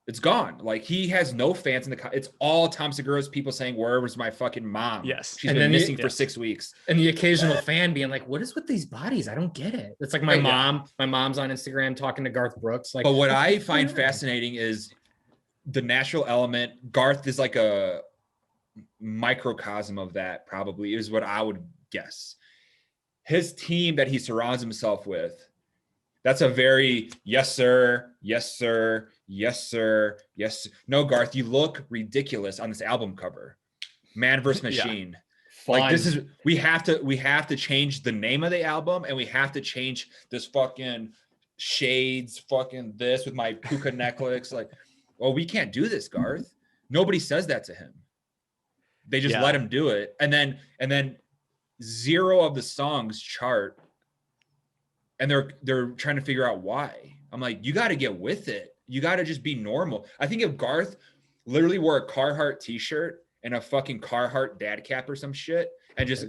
[SPEAKER 1] It's gone. Like, he has no fans in it's all Tom Segura's people saying, "Where was my fucking mom?"
[SPEAKER 2] Yes,
[SPEAKER 1] she's been missing for 6 weeks.
[SPEAKER 3] And the occasional fan being like, "What is with these bodies? I don't get it." It's like my mom. My mom's on Instagram talking to Garth Brooks. Like,
[SPEAKER 1] but what I find fascinating is the natural element. Garth is like a microcosm of that. Probably is what I would guess. His team that he surrounds himself with. That's a very yes, sir, yes, sir, yes, sir, yes. Sir. No, Garth, you look ridiculous on this album cover. Man vs. Machine. Like, this is, we have to change the name of the album, and we have to change this fucking shades, fucking this with my puka necklace. Like, well, we can't do this, Garth. Nobody says that to him. They just let him do it. And then 0 of the songs chart. And they're trying to figure out why. I'm like, you got to get with it. You got to just be normal. I think if Garth literally wore a Carhartt t-shirt and a fucking Carhartt dad cap or some shit, and just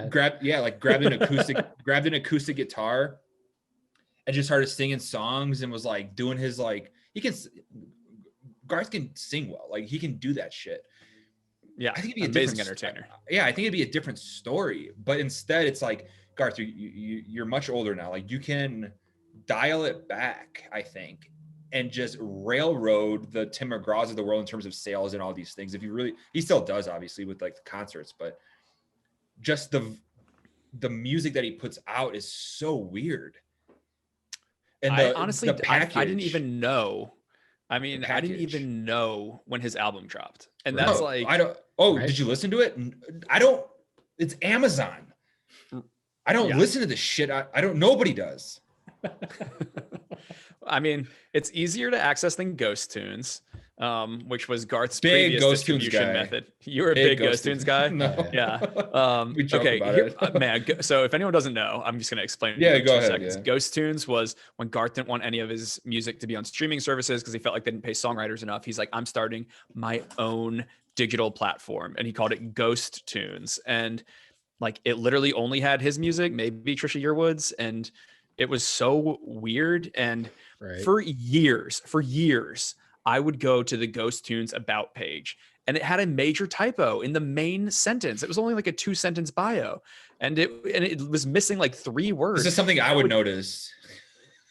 [SPEAKER 1] grabbed an acoustic guitar and just started singing songs and was like doing his, like, Garth can sing well. Like, he can do that shit.
[SPEAKER 2] Yeah,
[SPEAKER 1] I think it'd be
[SPEAKER 2] amazing entertainer.
[SPEAKER 1] Yeah, I think it'd be a different story. But instead, it's like, Garth, you're much older now. Like, you can dial it back, I think, and just railroad the Tim McGraws of the world in terms of sales and all these things. If you really, he still does, obviously, with like the concerts, but just the music that he puts out is so weird. And
[SPEAKER 2] honestly, I didn't even know. I mean, I didn't even know when his album dropped, and that's like,
[SPEAKER 1] I don't. Oh, right? Did you listen to it? I don't. It's Amazon. I don't listen to this shit. I don't. Nobody does.
[SPEAKER 2] I mean, it's easier to access than Ghost Tunes. which was Garth's
[SPEAKER 1] Big
[SPEAKER 2] previous
[SPEAKER 1] Ghost Tunes
[SPEAKER 2] distribution
[SPEAKER 1] guy.
[SPEAKER 2] method. You were a big Ghost Tunes guy.
[SPEAKER 1] No.
[SPEAKER 2] Yeah.
[SPEAKER 1] We joke
[SPEAKER 2] Okay.
[SPEAKER 1] about
[SPEAKER 2] Here,
[SPEAKER 1] it.
[SPEAKER 2] man. So if anyone doesn't know, I'm just gonna explain. It
[SPEAKER 1] Yeah,
[SPEAKER 2] in
[SPEAKER 1] go
[SPEAKER 2] 2
[SPEAKER 1] ahead,
[SPEAKER 2] seconds.
[SPEAKER 1] yeah.
[SPEAKER 2] Ghost Tunes was when Garth didn't want any of his music to be on streaming services because he felt like they didn't pay songwriters enough. He's like, I'm starting my own digital platform, and he called it Ghost Tunes. And like, it literally only had his music, maybe Trisha Yearwood's, and it was so weird. And
[SPEAKER 3] Right.
[SPEAKER 2] for years, I would go to the Ghost Tunes about page, and it had a major typo in the main sentence. It was only like a 2-sentence bio, and it was missing like 3 words.
[SPEAKER 1] This is something I would notice.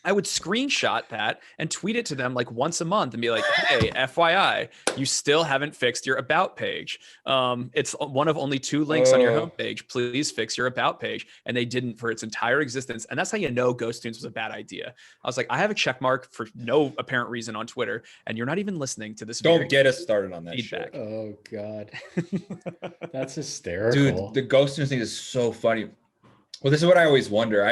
[SPEAKER 2] I would screenshot that and tweet it to them like once a month and be like, hey, FYI, you still haven't fixed your about page. It's one of only 2 links on your homepage. Please fix your about page. And they didn't for its entire existence. And that's how you know Ghost Tunes was a bad idea. I was like, I have a check mark for no apparent reason on Twitter, and you're not even listening to this.
[SPEAKER 1] Don't get us started on that
[SPEAKER 2] feedback.
[SPEAKER 1] shit.
[SPEAKER 3] Oh God. That's hysterical.
[SPEAKER 1] Dude, the Ghost Tunes thing is so funny. Well, this is what I always wonder.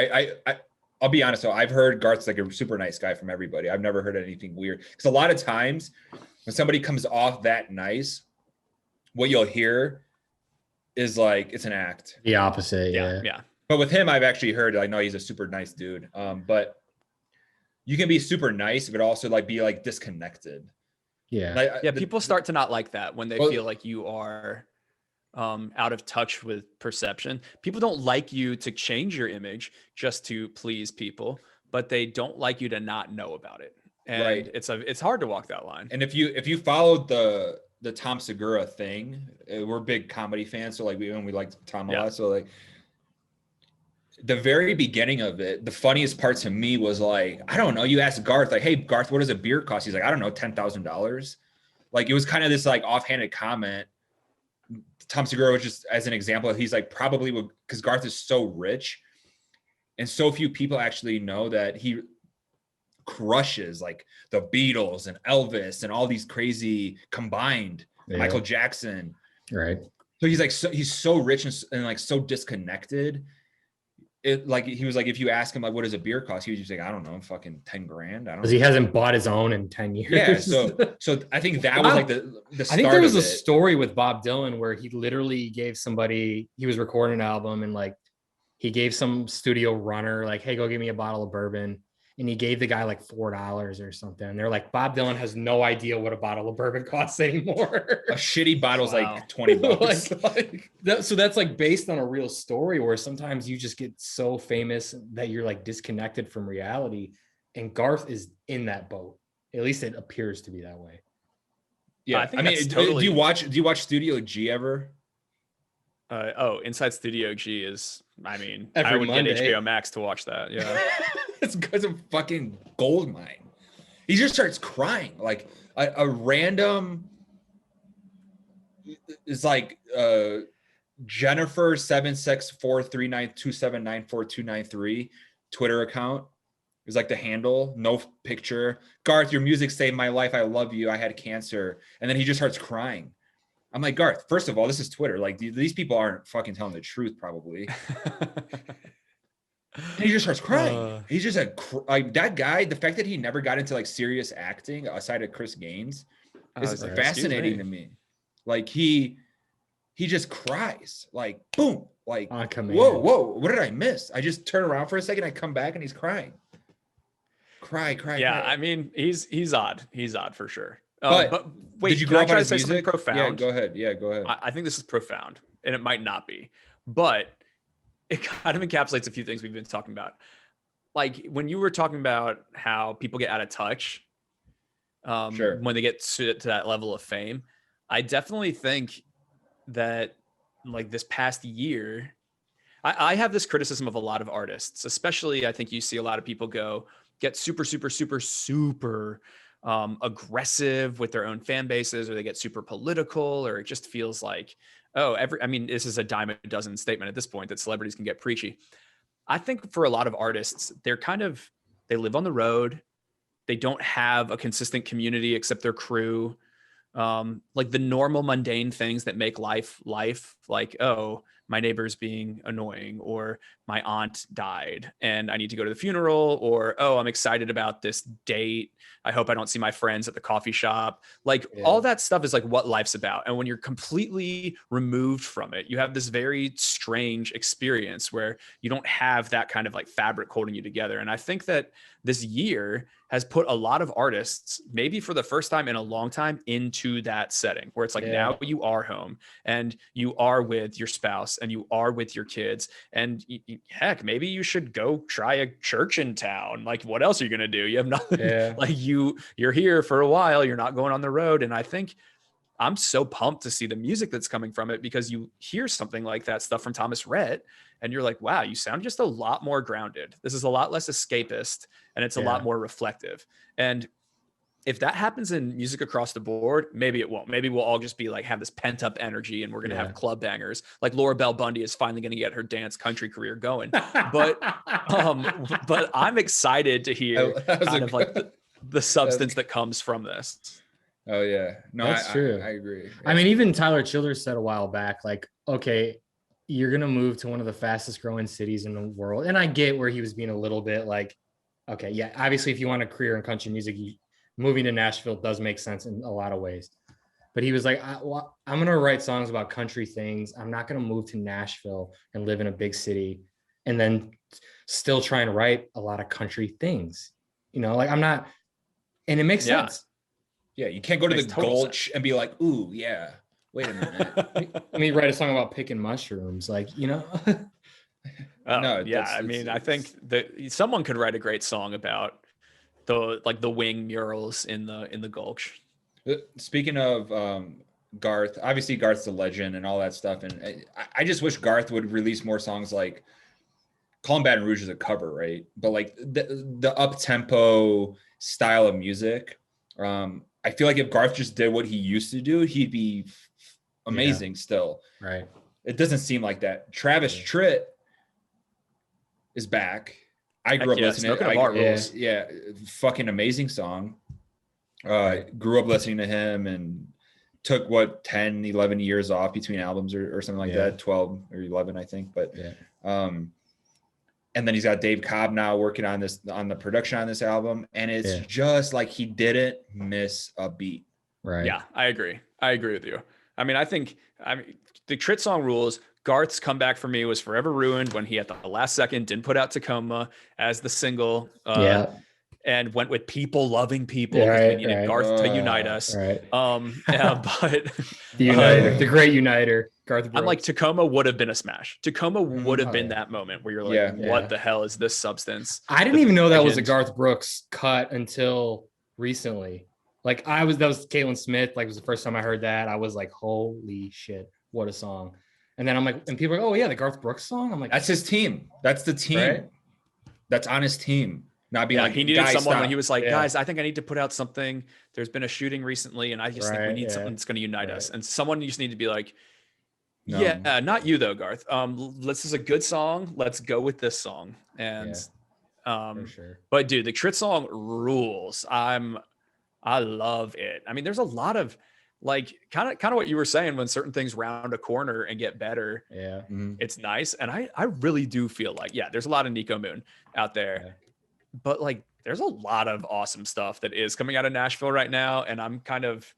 [SPEAKER 1] I'll be honest. So I've heard Garth's like a super nice guy from everybody. I've never heard anything weird. Because a lot of times when somebody comes off that nice, what you'll hear is like, it's an act.
[SPEAKER 3] The opposite. Yeah.
[SPEAKER 2] Yeah.
[SPEAKER 1] But with him, I've actually heard, like, no, he's a super nice dude. But you can be super nice, but also like be like disconnected.
[SPEAKER 3] Yeah.
[SPEAKER 1] Like,
[SPEAKER 2] Yeah. People start to not like that when they
[SPEAKER 1] Well-
[SPEAKER 2] feel like you are out of touch with perception. People don't like you to change your image just to please people, but they don't like you to not know about it. And
[SPEAKER 1] Right.
[SPEAKER 2] it's hard to walk that line.
[SPEAKER 1] And if you followed the Tom Segura thing, we're big comedy fans, so like we like Tom a lot. So like the very beginning of it, the funniest part to me was like, I don't know, you asked Garth, like, hey Garth, what does a beer cost? He's like, I don't know, $10,000. Like, it was kind of this like offhanded comment. Tom Segura was just, as an example, he's like, probably would, because Garth is so rich and so few people actually know that he crushes like the Beatles and Elvis and all these crazy combined, Michael Jackson.
[SPEAKER 3] Right.
[SPEAKER 1] So he's like, he's so rich and like so disconnected. It like, he was like, if you ask him like, what does a beer cost? He was just like, I don't know, fucking 10 grand. I don't
[SPEAKER 3] Because
[SPEAKER 1] know.
[SPEAKER 3] he hasn't bought his own in 10 years.
[SPEAKER 1] Yeah. So I think that was like the start
[SPEAKER 3] I think there was
[SPEAKER 1] of
[SPEAKER 3] a
[SPEAKER 1] it.
[SPEAKER 3] story with Bob Dylan where he literally gave somebody, he was recording an album and like he gave some studio runner like, hey, go give me a bottle of bourbon. And he gave the guy like $4 or something. They're like, Bob Dylan has no idea what a bottle of bourbon costs anymore.
[SPEAKER 1] A shitty bottle's
[SPEAKER 2] Wow.
[SPEAKER 1] like $20.
[SPEAKER 3] So that's like based on a real story where sometimes you just get so famous that you're like disconnected from reality. And Garth is in that boat. At least it appears to be that way.
[SPEAKER 1] Yeah.
[SPEAKER 2] I think
[SPEAKER 1] I mean,
[SPEAKER 2] that's
[SPEAKER 1] do
[SPEAKER 2] totally-
[SPEAKER 1] you watch Studio G ever?
[SPEAKER 2] Inside Studio G is, I mean,
[SPEAKER 3] Every
[SPEAKER 2] I would
[SPEAKER 3] Monday.
[SPEAKER 2] get HBO Max to watch that. Yeah.
[SPEAKER 1] It's because of fucking gold mine. He just starts crying. Like a random is like Jennifer 7643927942943 Twitter account is like the handle, no picture. Garth, your music saved my life. I love you. I had cancer. And then he just starts crying. I'm like, Garth, first of all, this is Twitter. Like these people aren't fucking telling the truth, probably. And he just starts crying. He's just like that guy. The fact that he never got into like serious acting outside of Chris Gaines is
[SPEAKER 2] Excuse
[SPEAKER 1] fascinating
[SPEAKER 2] me.
[SPEAKER 1] to me. Like he just cries. Like boom. Like
[SPEAKER 3] On command.
[SPEAKER 1] whoa. What did I miss? I just turn around for a second. I come back and he's crying. Cry.
[SPEAKER 2] Yeah,
[SPEAKER 1] cry.
[SPEAKER 2] I mean, he's odd. He's odd for sure.
[SPEAKER 1] But
[SPEAKER 2] wait,
[SPEAKER 1] did you
[SPEAKER 2] can
[SPEAKER 1] grow
[SPEAKER 2] I
[SPEAKER 1] up
[SPEAKER 2] try
[SPEAKER 1] on
[SPEAKER 2] to
[SPEAKER 1] his
[SPEAKER 2] say something
[SPEAKER 1] music?
[SPEAKER 2] profound?
[SPEAKER 1] Yeah, go ahead. Yeah, go ahead.
[SPEAKER 2] I think this is profound, and it might not be, but it kind of encapsulates a few things we've been talking about. Like when you were talking about how people get out of touch
[SPEAKER 1] Sure.
[SPEAKER 2] when they get to that level of fame, I definitely think that like this past year, I have this criticism of a lot of artists, especially I think you see a lot of people get super aggressive with their own fan bases, or they get super political, or it just feels like, this is a dime a dozen statement at this point that celebrities can get preachy. I think for a lot of artists, they live on the road. They don't have a consistent community except their crew. Like the normal mundane things that make life, like, oh, my neighbor's being annoying, or my aunt died and I need to go to the funeral, or, oh, I'm excited about this date. I hope I don't see my friends at the coffee shop. Like all that stuff is like what life's about. And when you're completely removed from it, you have this very strange experience where you don't have that kind of like fabric holding you together. And I think that this year has put a lot of artists, maybe for the first time in a long time, into that setting where it's like now you are home and you are with your spouse and you are with your kids. And heck, maybe you should go try a church in town. Like, what else are you going to do? You have nothing. Like you're here for a while. You're not going on the road. And I think I'm so pumped to see the music that's coming from it, because you hear something like that stuff from Thomas Rhett and you're like, wow, you sound just a lot more grounded. This is a lot less escapist and it's a lot more reflective. And if that happens in music across the board, maybe it won't. Maybe we'll all just be like, have this pent up energy and we're going to have club bangers. Like Laura Bell Bundy is finally going to get her dance country career going. But I'm excited to hear kind of like the substance that comes from this.
[SPEAKER 1] Oh yeah, no,
[SPEAKER 3] that's true.
[SPEAKER 1] I agree. Yeah.
[SPEAKER 3] I mean, even Tyler Childers said a while back, like, okay, you're gonna move to one of the fastest growing cities in the world, and I get where he was being a little bit like, okay, yeah, obviously, if you want a career in country music, moving to Nashville does make sense in a lot of ways. But he was like, I'm gonna write songs about country things. I'm not gonna move to Nashville and live in a big city, and then still try and write a lot of country things. You know, like I'm not, and it makes sense.
[SPEAKER 1] Yeah, you can't go to the Gulch and be like, ooh, yeah, wait a minute.
[SPEAKER 3] I mean, write a song about picking mushrooms, like, you know?
[SPEAKER 1] No,
[SPEAKER 2] I mean, I think that someone could write a great song about the wing murals in the Gulch.
[SPEAKER 1] Speaking of Garth, obviously Garth's a legend and all that stuff. And I just wish Garth would release more songs like Call 'em Baton Rouge is a cover, right? But like the up-tempo style of music, I feel like if Garth just did what he used to do, he'd be amazing still.
[SPEAKER 3] Right.
[SPEAKER 1] It doesn't seem like that. Travis Tritt is back. I grew up listening to fucking amazing song. Grew up listening to him and took 10, 11 years off between albums or something like that, 12 or 11, I think. But and then he's got Dave Cobb now working on the production on this album. And it's just like he didn't miss a beat.
[SPEAKER 3] Right.
[SPEAKER 2] Yeah, I agree with you. I mean, the Tritt song rules. Garth's comeback for me was forever ruined when he at the last second didn't put out Tacoma as the single. And went with People Loving People because we needed Garth to unite us.
[SPEAKER 3] Right.
[SPEAKER 2] But
[SPEAKER 3] the great uniter, Garth Brooks.
[SPEAKER 2] I'm like, Tacoma would have been a smash. Tacoma would have been that moment where you're like, what the hell is this substance?
[SPEAKER 3] I didn't even know that was a Garth Brooks cut until recently. Like that was Caitlin Smith. Like it was the first time I heard that. I was like, holy shit, what a song. And then I'm like, and people are like, oh yeah, the Garth Brooks song. I'm like,
[SPEAKER 1] that's his team. That's the team. Right? That's on his team. Not being like,
[SPEAKER 2] he needed someone when he was like, guys, I think I need to put out something. There's been a shooting recently, and I just think we need something that's going to unite us. And someone just need to be like, not you though, Garth. This is a good song. Let's go with this song. And
[SPEAKER 3] for sure.
[SPEAKER 2] But dude, the Tritt song rules. I love it. I mean, there's a lot of like kind of what you were saying, when certain things round a corner and get better.
[SPEAKER 3] Yeah.
[SPEAKER 2] It's nice. And I really do feel like, there's a lot of Nico Moon out there. Yeah. But like, there's a lot of awesome stuff that is coming out of Nashville right now. And I'm kind of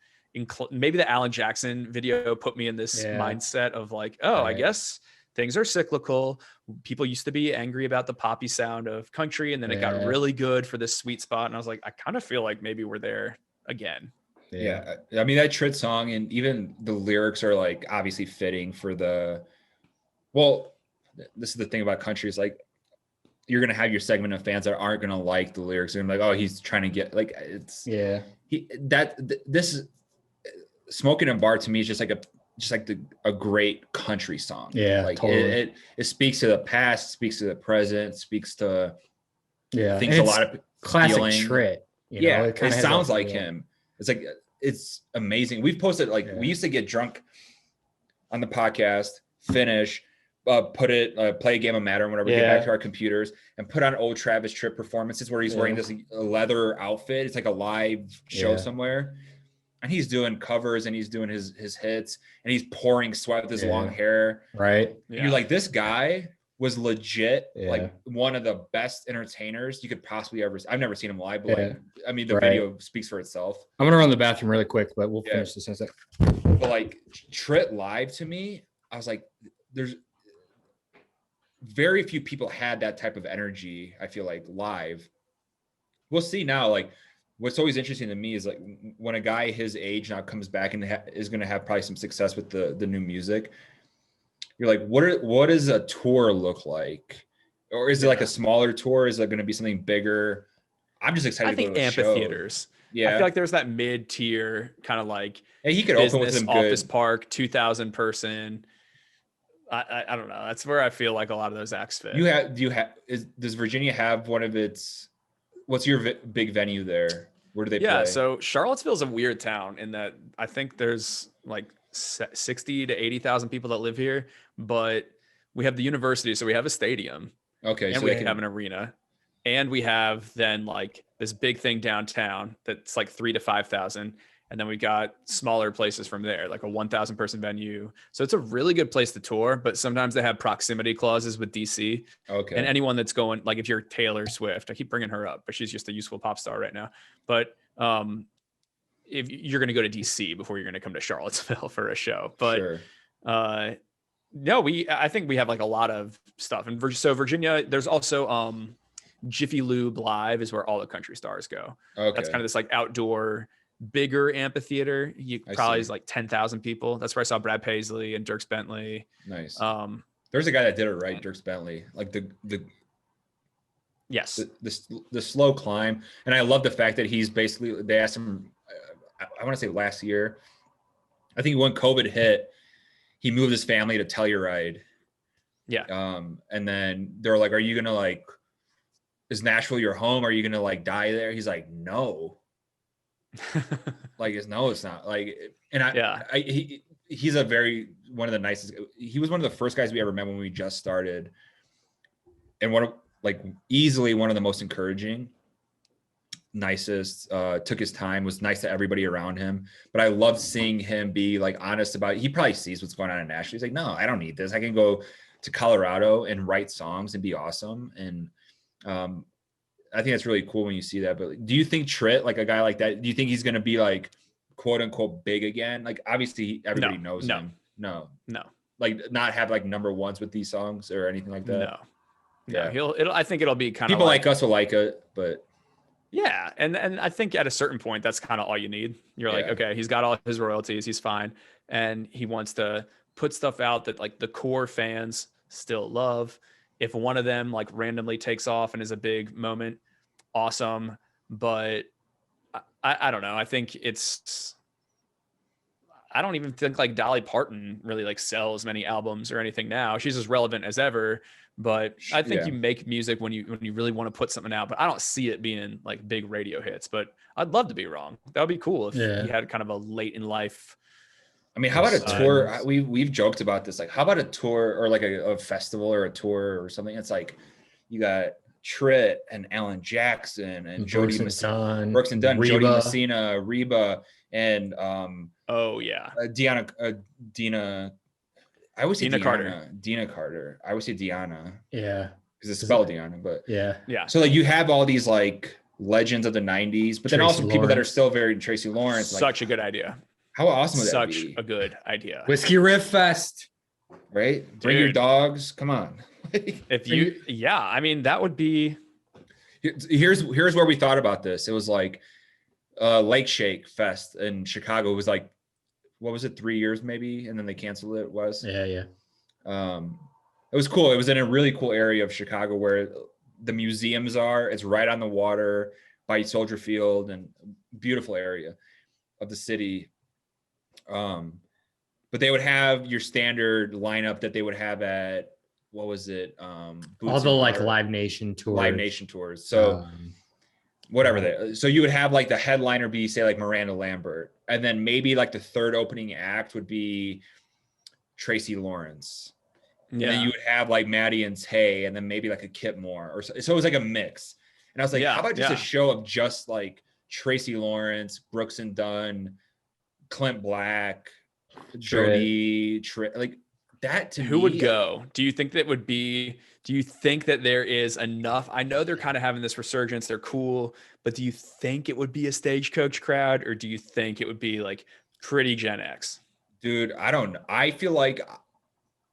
[SPEAKER 2] maybe the Alan Jackson video put me in this mindset of like, I guess things are cyclical. People used to be angry about the poppy sound of country, and then it got really good for this sweet spot. And I was like, I kind of feel like maybe we're there again.
[SPEAKER 1] Yeah. I mean, that Tritt song and even the lyrics are like obviously fitting for this is the thing about country is like, you're going to have your segment of fans that aren't going to like the lyrics. They're like, oh, he's trying to get like, it's this is Smoking and Bar to me is just like a great country song.
[SPEAKER 3] Yeah.
[SPEAKER 1] Like
[SPEAKER 3] totally.
[SPEAKER 1] it speaks to the past, speaks to the present, speaks to things a lot of
[SPEAKER 3] classic
[SPEAKER 1] feeling.
[SPEAKER 3] Tritt.
[SPEAKER 1] It sounds like him. It's like, it's amazing. We've posted we used to get drunk on the podcast, finish, play a game of Madden whenever we get back to our computers, and put on old Travis Tritt performances where he's wearing this leather outfit. It's like a live show somewhere. and he's doing covers and he's doing his hits and he's pouring sweat with his long hair.
[SPEAKER 3] Right.
[SPEAKER 2] Yeah.
[SPEAKER 1] You're like, this guy was legit
[SPEAKER 3] Yeah.
[SPEAKER 1] like one of the best entertainers you could possibly ever see. I've never seen him live, but like, I mean, the
[SPEAKER 3] Right.
[SPEAKER 1] video speaks for itself.
[SPEAKER 3] I'm gonna run to the bathroom really quick, but we'll finish this in a sec.
[SPEAKER 1] But like Trit live to me, I was like, there's very few people had that type of energy. I feel like live. We'll see now. Like, what's always interesting to me is like when a guy his age now comes back and is going to have probably some success with the new music. You're like, what does a tour look like? Or is it like a smaller tour? Is it going to be something bigger? I'm just excited.
[SPEAKER 2] I think amphitheaters.
[SPEAKER 1] Yeah,
[SPEAKER 2] I feel like there's that mid-tier kind of like
[SPEAKER 1] and he could open with
[SPEAKER 2] business
[SPEAKER 1] some
[SPEAKER 2] office
[SPEAKER 1] good
[SPEAKER 2] park, 2,000 person. I don't know. That's where I feel like a lot of those acts fit.
[SPEAKER 1] Does Virginia have one of its? What's your big venue there? Where do they play?
[SPEAKER 2] Yeah, so Charlottesville's a weird town in that I think there's like 60 to 80,000 people that live here, but we have the university, so we have a stadium.
[SPEAKER 1] Okay,
[SPEAKER 2] and
[SPEAKER 1] so
[SPEAKER 2] we have an arena, and we have then like this big thing downtown that's like 3,000 to 5,000, and then we got smaller places from there, like a 1,000 person venue. So it's a really good place to tour, but sometimes they have proximity clauses with DC.
[SPEAKER 1] Okay.
[SPEAKER 2] And anyone that's going, like if you're Taylor Swift, I keep bringing her up, but she's just a useful pop star right now. But if you're going to go to DC before you're going to come to Charlottesville for a show, but
[SPEAKER 1] Sure.
[SPEAKER 2] no, I think we have like a lot of stuff. And so Virginia, there's also Jiffy Lube Live is where all the country stars go.
[SPEAKER 1] Okay.
[SPEAKER 2] That's kind of this like outdoor, bigger amphitheater. You probably is like 10,000 people. That's where I saw Brad Paisley and Dierks Bentley.
[SPEAKER 1] Nice. There's a guy that did it right, Dierks Bentley. Like the
[SPEAKER 2] yes,
[SPEAKER 1] the slow climb, and I love the fact that he's basically. They asked him, I want to say last year, I think when COVID hit, he moved his family to Telluride.
[SPEAKER 2] Yeah.
[SPEAKER 1] And then they're like, "Are you gonna like? Is Nashville your home? Are you gonna like die there?" He's like, "No." Like it's not like, and he's a very one of the nicest. He was one of the first guys we ever met when we just started, and easily one of the most encouraging, nicest. Took his time, was nice to everybody around him. But I loved seeing him be like honest about it. He probably sees what's going on in Nashville. He's like, "No, I don't need this. I can go to Colorado and write songs and be awesome." And I think that's really cool when you see that. But do you think Trit, like a guy like that, do you think he's going to be like quote unquote big again? Like obviously everybody knows him. No. Like not have like number ones with these songs or anything like that.
[SPEAKER 2] No.
[SPEAKER 1] Yeah.
[SPEAKER 2] I think it'll be kind of
[SPEAKER 1] people like us will like it, but
[SPEAKER 2] yeah. And I think at a certain point, that's kind of all you need. You're like, okay, he's got all his royalties. He's fine. And he wants to put stuff out that like the core fans still love. If one of them like randomly takes off and is a big moment, awesome. But I don't know. I think I don't even think like Dolly Parton really like sells many albums or anything now. She's as relevant as ever, but I think you make music when you really want to put something out, but I don't see it being like big radio hits, but I'd love to be wrong. That would be cool if you had kind of a late in life.
[SPEAKER 1] I mean, how about a tour? We've joked about this. Like, how about a tour or like a festival or a tour or something? It's like you got Trit and Alan Jackson and Brooks and Dunn, Jody Messina, Reba, and Dina. I always say Dina Carter. I always say Deanna.
[SPEAKER 3] Yeah,
[SPEAKER 1] because it's spelled Deanna, but
[SPEAKER 2] yeah.
[SPEAKER 1] So like you have all these like legends of the '90s, but then also people that are still very Tracy Lawrence.
[SPEAKER 2] Such a good idea.
[SPEAKER 1] How awesome would that be?
[SPEAKER 2] Such a good idea.
[SPEAKER 3] Whiskey Riff Fest.
[SPEAKER 1] Right? Bring your dogs. Come on.
[SPEAKER 2] I mean, that would be.
[SPEAKER 1] Here's where we thought about this. It was like Lake Shake Fest in Chicago. It was like, what was it, 3 years maybe? And then they canceled it.
[SPEAKER 3] Yeah.
[SPEAKER 1] It was cool. It was in a really cool area of Chicago where the museums are. It's right on the water by Soldier Field, and beautiful area of the city. But they would have your standard lineup that they would have at, what was it?
[SPEAKER 3] All the like Live Nation tours.
[SPEAKER 1] So whatever so you would have like the headliner be, say, like Miranda Lambert, and then maybe like the third opening act would be Tracy Lawrence. And then you would have like Maddie and Tay, and then maybe like a Kip Moore, or so it was like a mix. And I was like, how about just a show of just like Tracy Lawrence, Brooks and Dunn, Clint Black,
[SPEAKER 3] Tritt.
[SPEAKER 1] Jody, like that to
[SPEAKER 2] Who
[SPEAKER 1] me.
[SPEAKER 2] would go? Do you think that there is enough? I know they're kind of having this resurgence. They're cool, but do you think it would be a Stagecoach crowd, or do you think it would be like pretty Gen X?
[SPEAKER 1] Dude, I don't know. I feel like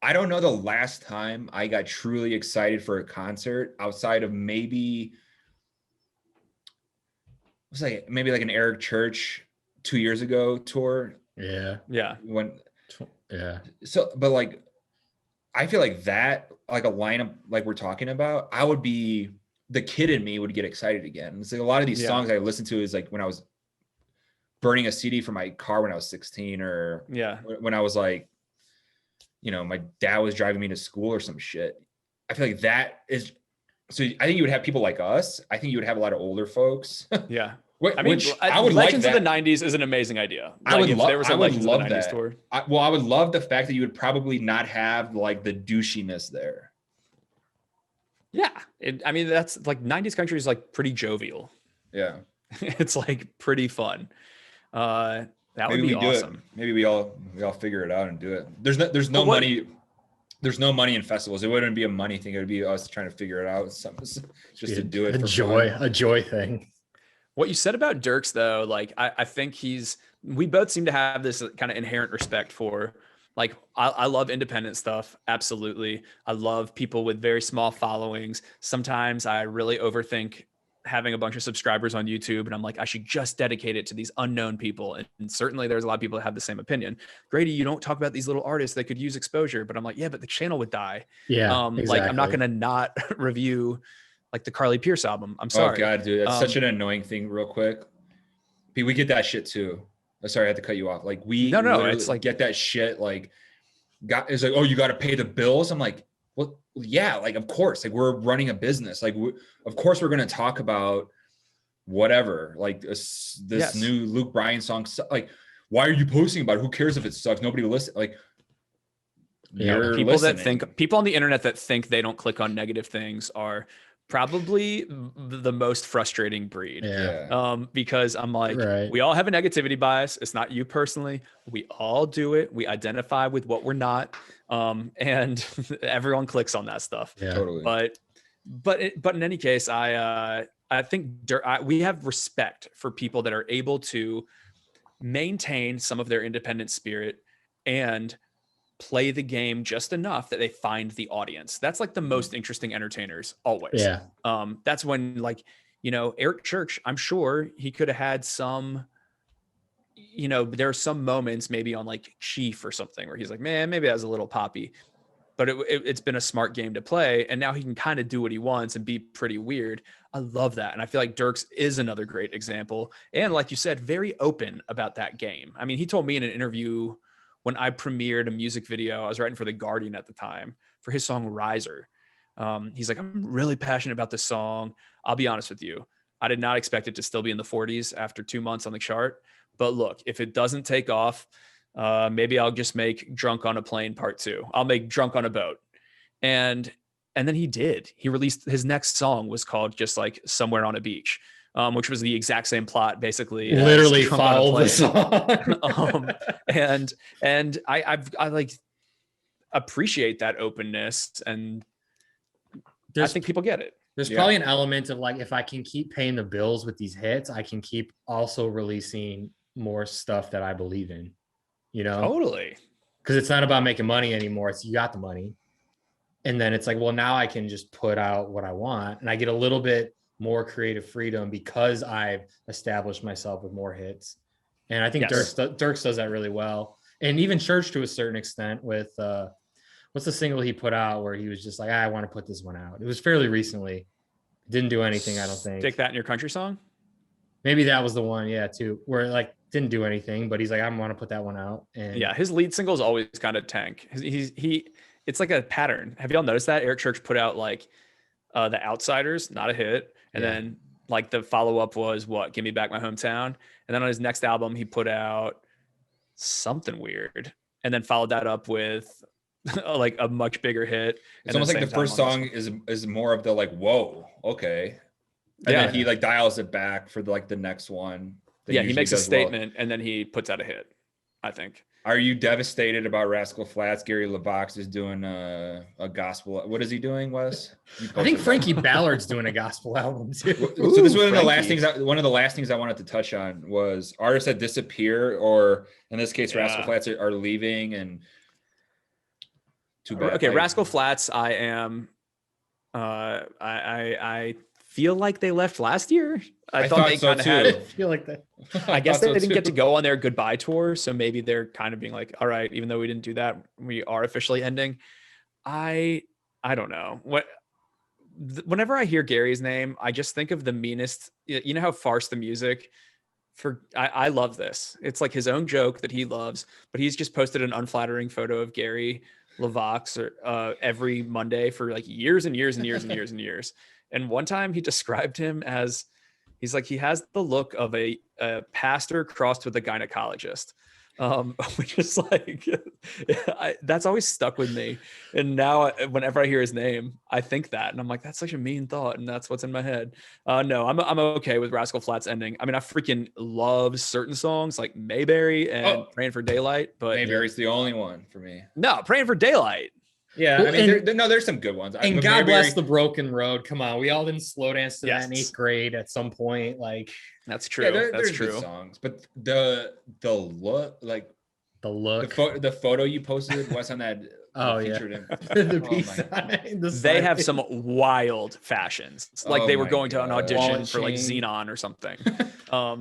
[SPEAKER 1] I don't know the last time I got truly excited for a concert outside of maybe maybe like an Eric Church 2 years ago tour.
[SPEAKER 3] Yeah.
[SPEAKER 1] When
[SPEAKER 3] Yeah.
[SPEAKER 1] so but like I feel like that, like a lineup like we're talking about, I would be, the kid in me would get excited again. It's like a lot of these
[SPEAKER 2] Yeah.
[SPEAKER 1] songs I listen to is like when I was burning a CD from my car when I was 16, or
[SPEAKER 2] Yeah.
[SPEAKER 1] when I was like, you know, my dad was driving me to school or some shit. I feel like that is, so I think you would have people like us. I think you would have a lot of older folks.
[SPEAKER 2] Yeah.
[SPEAKER 1] Which
[SPEAKER 2] I mean,
[SPEAKER 1] I would like
[SPEAKER 2] Legends
[SPEAKER 1] that.
[SPEAKER 2] of the 90s is an amazing idea.
[SPEAKER 1] I would
[SPEAKER 2] if
[SPEAKER 1] love,
[SPEAKER 2] there was a
[SPEAKER 1] I would
[SPEAKER 2] Legends of
[SPEAKER 1] love
[SPEAKER 2] the 90s
[SPEAKER 1] that.
[SPEAKER 2] tour.
[SPEAKER 1] I would love the fact that you would probably not have like the douchiness there.
[SPEAKER 2] Yeah. I mean, that's like 90s country is like pretty jovial.
[SPEAKER 1] Yeah.
[SPEAKER 2] It's like pretty fun. That would
[SPEAKER 1] Maybe
[SPEAKER 2] be
[SPEAKER 1] we do
[SPEAKER 2] awesome.
[SPEAKER 1] it. Maybe we all figure it out and do it. There's no
[SPEAKER 2] But what-
[SPEAKER 1] money. There's no money in festivals. It wouldn't be a money thing. It would be us trying to figure it out. Just to do it.
[SPEAKER 3] A
[SPEAKER 1] for
[SPEAKER 3] joy,
[SPEAKER 1] fun.
[SPEAKER 3] a joy thing.
[SPEAKER 2] What you said about Dirks, though, like I think we both seem to have this kind of inherent respect for, like, I love independent stuff. Absolutely. I love people with very small followings. Sometimes I really overthink having a bunch of subscribers on YouTube, and I'm like, I should just dedicate it to these unknown people. And certainly there's a lot of people that have the same opinion. Grady, you don't talk about these little artists that could use exposure, but I'm like, yeah, but the channel would die.
[SPEAKER 3] Yeah.
[SPEAKER 2] Like I'm not
[SPEAKER 3] exactly.
[SPEAKER 2] going to not review like the Carly Pierce album. I'm sorry.
[SPEAKER 1] Oh god, dude, that's such an annoying thing. Real quick, we get that shit too. Sorry, I had to cut you off. Like we
[SPEAKER 2] No,
[SPEAKER 1] literally
[SPEAKER 2] it's like-
[SPEAKER 1] get that shit. Like, it's like, oh, you got to pay the bills. I'm like, well, yeah, like of course, like we're running a business. Like, of course, we're gonna talk about whatever. Like this
[SPEAKER 2] Yes.
[SPEAKER 1] new Luke Bryan song. Like, why are you posting about it? Who cares if it sucks? Nobody listen. Like,
[SPEAKER 3] Yeah,
[SPEAKER 1] you're
[SPEAKER 2] people
[SPEAKER 1] listening.
[SPEAKER 2] that think, people on the internet that think they don't click on negative things are probably the most frustrating breed.
[SPEAKER 3] Yeah.
[SPEAKER 2] Because I'm like,
[SPEAKER 3] Right.
[SPEAKER 2] we all have a negativity bias. It's not you personally. We all do it. We identify with what we're not. And everyone clicks on that stuff.
[SPEAKER 3] Yeah.
[SPEAKER 1] Totally.
[SPEAKER 2] But in any case, I think we have respect for people that are able to maintain some of their independent spirit and play the game just enough that they find the audience. That's like the most interesting entertainers always.
[SPEAKER 3] Yeah.
[SPEAKER 2] That's when, like, you know, Eric Church, I'm sure he could have had some, you know, there are some moments maybe on like Chief or something where he's like, man, maybe that was a little poppy, but it's been a smart game to play. And now he can kind of do what he wants and be pretty weird. I love that. And I feel like Dirks is another great example. And like you said, very open about that game. I mean, he told me in an interview when I premiered a music video, I was writing for The Guardian at the time for his song Riser. He's like, I'm really passionate about this song. I'll be honest with you. I did not expect it to still be in the 40s after 2 months on the chart. But look, if it doesn't take off, maybe I'll just make Drunk on a Plane Part 2. I'll make Drunk on a Boat. And then he did. He released his next song was called just like Somewhere on a Beach, which was the exact same plot, basically. as
[SPEAKER 3] Literally
[SPEAKER 2] Drunk on a
[SPEAKER 3] follow
[SPEAKER 2] Plane.
[SPEAKER 3] the song.
[SPEAKER 2] And I like appreciate that openness, and I think people get it.
[SPEAKER 3] There's
[SPEAKER 1] Yeah.
[SPEAKER 3] probably an element of like, if I can keep paying the bills with these hits, I can keep also releasing more stuff that I believe in, you know?
[SPEAKER 2] Totally.
[SPEAKER 3] Because it's not about making money anymore. It's you got the money. And then it's like, well, now I can just put out what I want. And I get a little bit more creative freedom because I've established myself with more hits. And I think
[SPEAKER 2] Yes.
[SPEAKER 3] Dirks does that really well. And even Church to a certain extent with what's the single he put out where he was just like, I want to put this one out. It was fairly recently. Didn't do anything, I don't think.
[SPEAKER 2] Stick That in Your Country song.
[SPEAKER 3] Maybe that was the one, yeah, too, where like didn't do anything, but he's like, I want to put that one out. And
[SPEAKER 2] Yeah, his lead singles always kind of tank. It's like a pattern. Have y'all noticed that? Eric Church put out like The Outsiders, not a hit, and
[SPEAKER 3] Yeah.
[SPEAKER 2] then like the follow up was what? Give Me Back My Hometown, and then on his next album he put out something weird, and then followed that up with like a much bigger hit.
[SPEAKER 1] It's
[SPEAKER 2] and
[SPEAKER 1] almost
[SPEAKER 2] then
[SPEAKER 1] like the
[SPEAKER 2] same
[SPEAKER 1] first
[SPEAKER 2] time on
[SPEAKER 1] song is more of the like, whoa, okay. And
[SPEAKER 2] Yeah.
[SPEAKER 1] then he like dials it back for the next one. that
[SPEAKER 2] yeah, he
[SPEAKER 1] usually
[SPEAKER 2] makes a
[SPEAKER 1] does well.
[SPEAKER 2] statement and then he puts out a hit. I think.
[SPEAKER 1] Are you devastated about Rascal Flatts? Gary LeVox is doing a gospel. What is he doing, Wes? You
[SPEAKER 3] I think
[SPEAKER 1] posted
[SPEAKER 3] Frankie
[SPEAKER 1] about
[SPEAKER 3] Ballard's doing a gospel album too.
[SPEAKER 1] it. So this was one of the last
[SPEAKER 2] Frankie.
[SPEAKER 1] things. One of the last things I wanted to touch on was artists that disappear, or in this case, Rascal
[SPEAKER 2] Yeah.
[SPEAKER 1] Flatts are leaving, and too bad.
[SPEAKER 2] Okay,
[SPEAKER 1] Like,
[SPEAKER 2] Rascal Flats. I am. I feel like they left last year. I thought they
[SPEAKER 1] so
[SPEAKER 2] kind of
[SPEAKER 1] too.
[SPEAKER 2] had.
[SPEAKER 3] I feel like that.
[SPEAKER 2] I guess
[SPEAKER 1] thought
[SPEAKER 2] they
[SPEAKER 1] so
[SPEAKER 2] didn't get to
[SPEAKER 1] too.
[SPEAKER 2] go on their goodbye tour, so maybe they're kind of being like, all right, even though we didn't do that, we are officially ending. I don't know. Whenever I hear Gary's name, I just think of the meanest. You know how Farce the Music. I love this. It's like his own joke that he loves, but he's just posted an unflattering photo of Gary LeVox every Monday for like years and years and years and years and years. And one time he described him as, he's like, he has the look of a pastor crossed with a gynecologist, which is like, that's always stuck with me. And now whenever I hear his name, I think that, and I'm like, that's such a mean thought. And that's what's in my head. No, I'm okay with Rascal Flatts ending. I mean, I freaking love certain songs like Mayberry and Praying for Daylight, but
[SPEAKER 1] Mayberry's the only one for me.
[SPEAKER 2] no, Praying for Daylight.
[SPEAKER 1] Yeah,
[SPEAKER 3] Well,
[SPEAKER 1] I mean,
[SPEAKER 3] and-
[SPEAKER 1] there's some good ones.
[SPEAKER 3] And
[SPEAKER 1] But
[SPEAKER 3] God bless
[SPEAKER 1] Mayberry-
[SPEAKER 3] the broken road. Come on, we all didn't slow dance to that in
[SPEAKER 2] Yes.
[SPEAKER 3] 8th grade at some point. Like
[SPEAKER 2] That's true.
[SPEAKER 1] Yeah,
[SPEAKER 2] That's
[SPEAKER 1] there's
[SPEAKER 2] true.
[SPEAKER 1] good songs, but the look, like
[SPEAKER 3] the look.
[SPEAKER 1] the photo you posted was on that.
[SPEAKER 3] Oh, yeah.
[SPEAKER 1] featured him.
[SPEAKER 3] the
[SPEAKER 1] Oh
[SPEAKER 3] piece
[SPEAKER 1] my
[SPEAKER 3] on it, the
[SPEAKER 2] They
[SPEAKER 3] side.
[SPEAKER 2] have some wild fashions. It's like
[SPEAKER 1] Oh
[SPEAKER 2] they were
[SPEAKER 1] my
[SPEAKER 2] going to an
[SPEAKER 1] God.
[SPEAKER 2] audition
[SPEAKER 3] Wallet
[SPEAKER 2] for like
[SPEAKER 3] chain.
[SPEAKER 2] Xenon or something.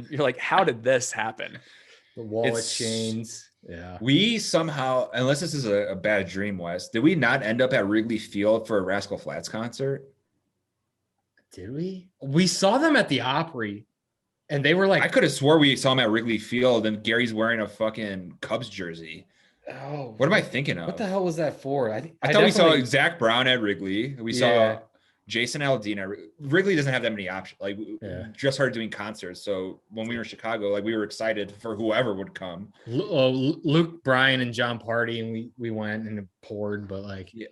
[SPEAKER 2] You're like, how did this happen?
[SPEAKER 3] the wallet
[SPEAKER 1] It's-
[SPEAKER 3] chains. Yeah.
[SPEAKER 1] We somehow, unless this is a bad dream, Wes, did we not end up at Wrigley Field for a Rascal Flatts concert?
[SPEAKER 3] Did we? We saw them at the Opry, and they were like,
[SPEAKER 1] I could have swore we saw him at Wrigley Field, and Gary's wearing a fucking Cubs jersey.
[SPEAKER 3] "Oh,
[SPEAKER 1] What am I thinking of?
[SPEAKER 3] What the hell was that for?"
[SPEAKER 1] I thought we saw
[SPEAKER 3] definitely-
[SPEAKER 1] Zach Brown at Wrigley. We
[SPEAKER 3] Yeah.
[SPEAKER 1] saw Jason Aldean at Wrigley. Doesn't have that many options. Like, we
[SPEAKER 3] Yeah.
[SPEAKER 1] just started doing concerts. So when we were in Chicago, like, we were excited for whoever would come.
[SPEAKER 3] Luke Bryan and John Party, and we went and it poured, but like,
[SPEAKER 1] Yeah.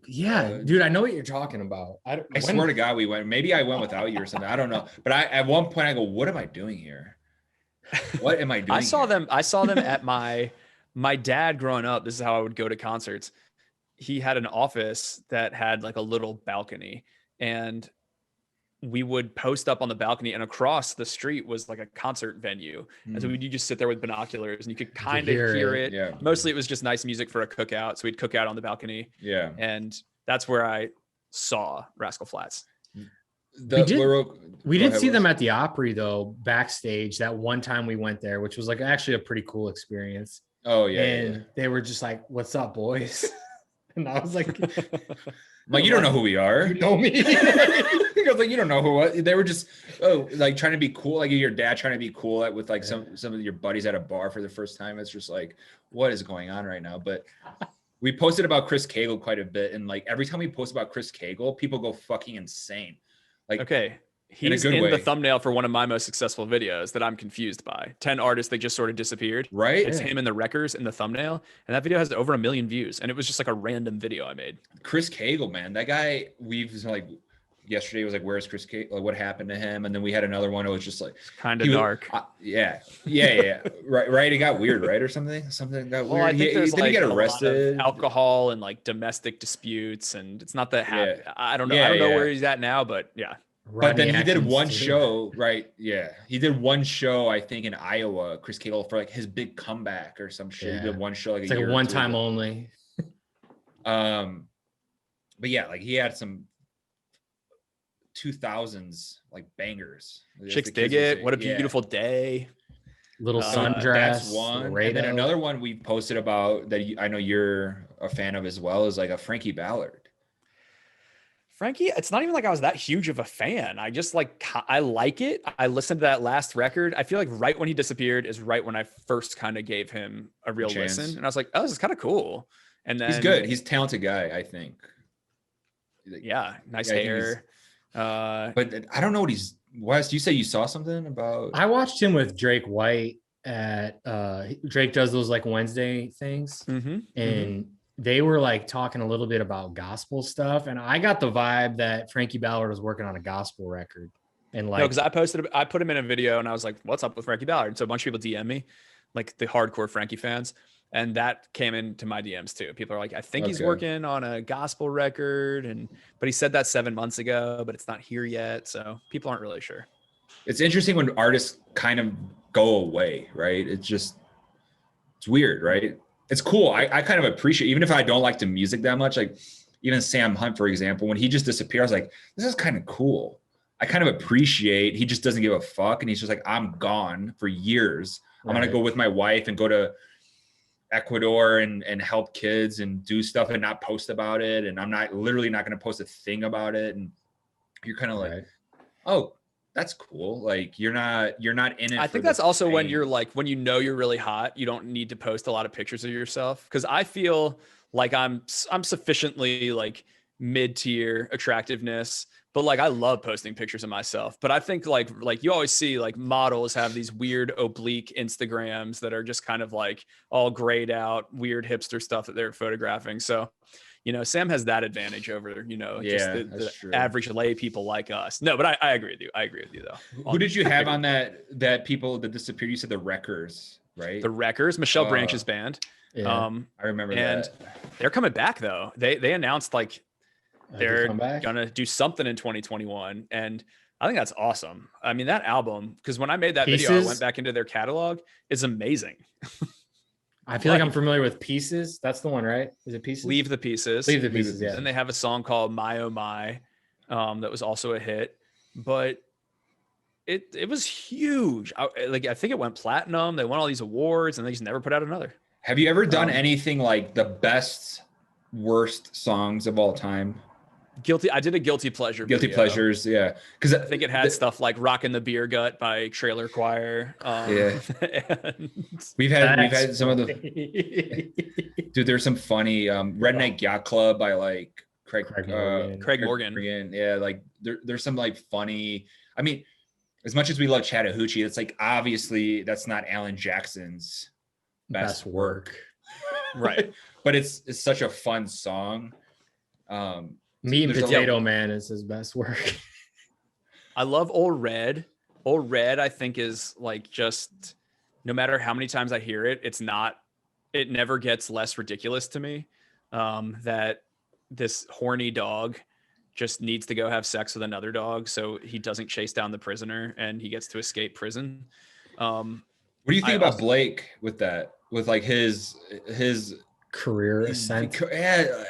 [SPEAKER 3] yeah, dude, I know what you're talking about.
[SPEAKER 1] I swear to God, we went. Maybe I went without you or something. I don't know. But at one point, I go, "What am I doing here? What am I doing?"
[SPEAKER 2] I saw
[SPEAKER 1] here?"
[SPEAKER 2] them. I saw them at my dad growing up. This is how I would go to concerts. He had an office that had like a little balcony, and we would post up on the balcony, and across the street was like a concert venue. And so
[SPEAKER 1] Mm,
[SPEAKER 2] you just sit there with binoculars and you could kind of
[SPEAKER 3] hear
[SPEAKER 2] hear
[SPEAKER 3] it.
[SPEAKER 2] it.
[SPEAKER 1] yeah,
[SPEAKER 2] Mostly it was just nice music for a cookout. So we'd cook out on the balcony,
[SPEAKER 1] yeah.
[SPEAKER 2] and that's where I saw Rascal Flatts.
[SPEAKER 1] The,
[SPEAKER 3] We
[SPEAKER 1] go
[SPEAKER 3] did
[SPEAKER 1] ahead,
[SPEAKER 3] see them
[SPEAKER 1] Wes.
[SPEAKER 3] at the Opry though, backstage that one time we went there, which was like actually a pretty cool experience.
[SPEAKER 1] Oh yeah,
[SPEAKER 3] and
[SPEAKER 1] yeah.
[SPEAKER 3] they were just like, "What's up, boys?" And I was like,
[SPEAKER 1] Like, you don't know who we are.
[SPEAKER 3] "You know me?"
[SPEAKER 1] He goes, like, you don't know who. They were just like trying to be cool, like your dad trying to be cool with like some of your buddies at a bar for the first time. It's just like, what is going on right now? But we posted about Chris Cagle quite a bit, and like every time we post about Chris Cagle, people go fucking insane. Like,
[SPEAKER 2] Okay.
[SPEAKER 1] In a
[SPEAKER 2] He's
[SPEAKER 1] good
[SPEAKER 2] in
[SPEAKER 1] way.
[SPEAKER 2] the thumbnail for one of my most successful videos that I'm confused by. 10 artists that just sort of disappeared.
[SPEAKER 1] right?
[SPEAKER 2] It's him in the Wreckers in the thumbnail. And that video has over 1 million views. And it was just like a random video I made.
[SPEAKER 1] Chris Cagle, man, that guy. We've like yesterday was like, where's Chris Cagle? Like, what happened to him? And then we had another one. It was just like,
[SPEAKER 2] It's kind
[SPEAKER 1] he
[SPEAKER 2] of
[SPEAKER 1] was-
[SPEAKER 2] dark.
[SPEAKER 1] yeah. Right. It got weird, right, or something. Something got
[SPEAKER 2] Well,
[SPEAKER 1] weird.
[SPEAKER 2] I think there's
[SPEAKER 1] didn't
[SPEAKER 2] like
[SPEAKER 1] he get
[SPEAKER 2] a lot of
[SPEAKER 1] arrested?
[SPEAKER 2] alcohol and like domestic disputes. And it's not that happy. I don't know.
[SPEAKER 1] Yeah,
[SPEAKER 2] I don't know
[SPEAKER 1] yeah.
[SPEAKER 2] where he's at now, but yeah.
[SPEAKER 1] But then
[SPEAKER 3] Rodney
[SPEAKER 1] he did
[SPEAKER 3] Atkins,
[SPEAKER 1] one
[SPEAKER 3] too.
[SPEAKER 1] show, right? Yeah, he did one show, I think, in Iowa. Chris Cagle for like his big comeback or some shit.
[SPEAKER 3] Yeah.
[SPEAKER 1] He did one show like
[SPEAKER 3] It's
[SPEAKER 1] a
[SPEAKER 3] like
[SPEAKER 1] year
[SPEAKER 3] a
[SPEAKER 1] or
[SPEAKER 3] one
[SPEAKER 1] two
[SPEAKER 3] time
[SPEAKER 1] ago.
[SPEAKER 3] only.
[SPEAKER 1] But yeah, like he had some 2000s like bangers. as
[SPEAKER 2] Chicks
[SPEAKER 1] the kids
[SPEAKER 2] dig
[SPEAKER 1] would
[SPEAKER 2] it.
[SPEAKER 1] say.
[SPEAKER 2] What a
[SPEAKER 1] Yeah.
[SPEAKER 2] beautiful day.
[SPEAKER 3] Little
[SPEAKER 2] Uh,
[SPEAKER 3] sundress.
[SPEAKER 1] That's one. And then
[SPEAKER 3] Laredo.
[SPEAKER 1] another one we posted about that I know you're a fan of as well is like a Frankie Ballard.
[SPEAKER 2] Frankie, it's not even like I was that huge of a fan. I just like, I like it. I listened to that last record. I feel like right when he disappeared is right when I first kind of gave him a real
[SPEAKER 1] chance.
[SPEAKER 2] listen. And I was like, oh, this is kind of cool. And then
[SPEAKER 1] He's good. He's a talented guy, I think.
[SPEAKER 2] yeah, nice
[SPEAKER 1] Yeah, I think he's-
[SPEAKER 2] hair.
[SPEAKER 1] But I don't know what he's. Wes, you say you saw something about?
[SPEAKER 3] I watched him with Drake White at Drake does those like Wednesday things,
[SPEAKER 2] Mhm.
[SPEAKER 3] and they were like talking a little bit about gospel stuff, and I got the vibe that Frankie Ballard was working on a gospel record, and
[SPEAKER 2] No,
[SPEAKER 3] like
[SPEAKER 2] because I put him in a video and I was like, what's up with Frankie Ballard? And so a bunch of people DM me. like the hardcore Frankie fans. And that came into my DMs too. People are like, I think he's
[SPEAKER 1] Okay.
[SPEAKER 2] working on a gospel record, but he said that 7 months ago, but it's not here yet. So people aren't really sure.
[SPEAKER 1] It's interesting when artists kind of go away, right? It's weird, right? It's cool. I kind of appreciate, even if I don't like the music that much, like even Sam Hunt, for example, when he just disappeared, I was like, this is kind of cool. I kind of appreciate he just doesn't give a fuck. And he's just like, I'm gone for years. I'm going to go with my wife and go to Ecuador and help kids and do stuff and not post about it. And I'm literally not going to post a thing about it. And you're kind of like, oh, that's cool. Like you're not in it.
[SPEAKER 2] I think that's also when you're like, when you know you're really hot, you don't need to post a lot of pictures of yourself. Cause I feel like I'm sufficiently like mid-tier attractiveness, but like I love posting pictures of myself. But I think like you always see like models have these weird oblique Instagrams that are just kind of like all grayed out, weird hipster stuff that they're photographing. So, you know, Sam has that advantage over, you know, just the average lay people like us. No, but I agree with you. I agree with you though.
[SPEAKER 1] Who did you have on that people that disappeared? You said the Wreckers, right?
[SPEAKER 2] The Wreckers, Michelle Branch's band.
[SPEAKER 1] Yeah, I remember
[SPEAKER 2] and
[SPEAKER 1] that.
[SPEAKER 2] They're coming back though. They announced like they're gonna do something in 2021, and I think that's awesome. I mean, that album, because when I made that video, I went back into their catalog, is amazing.
[SPEAKER 3] I feel like I'm familiar with Pieces. That's the one, right? Is it Pieces?
[SPEAKER 2] Leave the Pieces.
[SPEAKER 3] Leave the Pieces, yeah.
[SPEAKER 2] And they have a song called My Oh My, that was also a hit, but it was huge. I think it went platinum. They won all these awards, and they just never put out another.
[SPEAKER 1] Have you ever done anything like the best, worst songs of all time?
[SPEAKER 2] Guilty. I did a guilty pleasure.
[SPEAKER 1] Guilty
[SPEAKER 2] video.
[SPEAKER 1] Pleasures, yeah. Because
[SPEAKER 2] I think it had stuff like "Rockin' the Beer Gut" by Trailer Choir.
[SPEAKER 1] Yeah, we've had some of the dude. There's some funny Redneck Yacht Club by like Craig Morgan. Yeah, like there's some like funny. I mean, as much as we love Chattahoochee, it's like obviously that's not Alan Jackson's best work,
[SPEAKER 2] right?
[SPEAKER 1] But it's such a fun song.
[SPEAKER 3] Meat and Potato Man is his best work.
[SPEAKER 2] I love Old Red. Old Red, I think, is like just no matter how many times I hear it, it never gets less ridiculous to me. That this horny dog just needs to go have sex with another dog so he doesn't chase down the prisoner and he gets to escape prison.
[SPEAKER 1] What do you think about Blake with that? With like his
[SPEAKER 3] career ascent?
[SPEAKER 1] Yeah.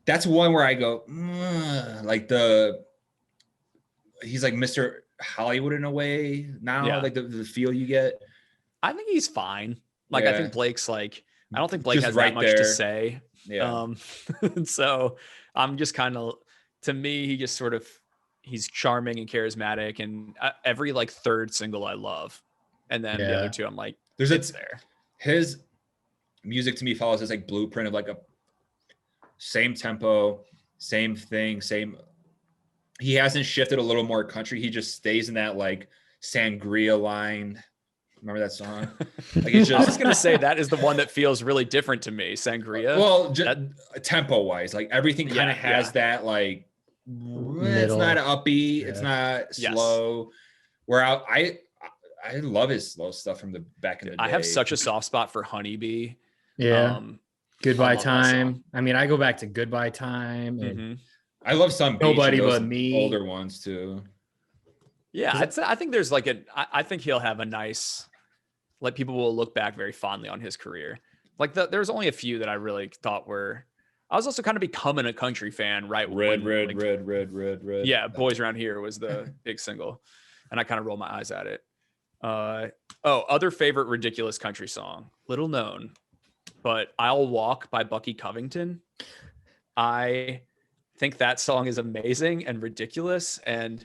[SPEAKER 1] That's one where I go, like he's like Mr. Hollywood in a way now, like the feel you get.
[SPEAKER 2] I think he's fine. Like, I think Blake's like, I don't think Blake has that much to say.
[SPEAKER 1] Yeah.
[SPEAKER 2] So I'm just kind of, to me, he just sort of, he's charming and charismatic, and every like third single I love. And then the other two, I'm like, there.
[SPEAKER 1] His music to me follows this like blueprint of like a same tempo, same thing, he hasn't shifted a little more country. He just stays in that like Sangria line. Remember that song? Like it's just,
[SPEAKER 2] I was gonna say that is the one that feels really different to me. Sangria.
[SPEAKER 1] Well, just tempo wise, like everything kind of has that like it's not upbeat, it's not slow. Where I love his slow stuff from the back in the day.
[SPEAKER 2] I have such a soft spot for Honeybee.
[SPEAKER 3] Yeah. Goodbye Time. I mean, I go back to Goodbye Time. And
[SPEAKER 1] I love some
[SPEAKER 3] Nobody But Me.
[SPEAKER 1] Older ones too.
[SPEAKER 2] Yeah, I think there's like I think he'll have a nice, like people will look back very fondly on his career. Like there's only a few that I really thought were. I was also kind of becoming a country fan, right?
[SPEAKER 1] Red.
[SPEAKER 2] Yeah, Boys Around Here was the big single, and I kind of rolled my eyes at it. Other favorite ridiculous country song, little known, but I'll Walk by Bucky Covington. I think that song is amazing and ridiculous, and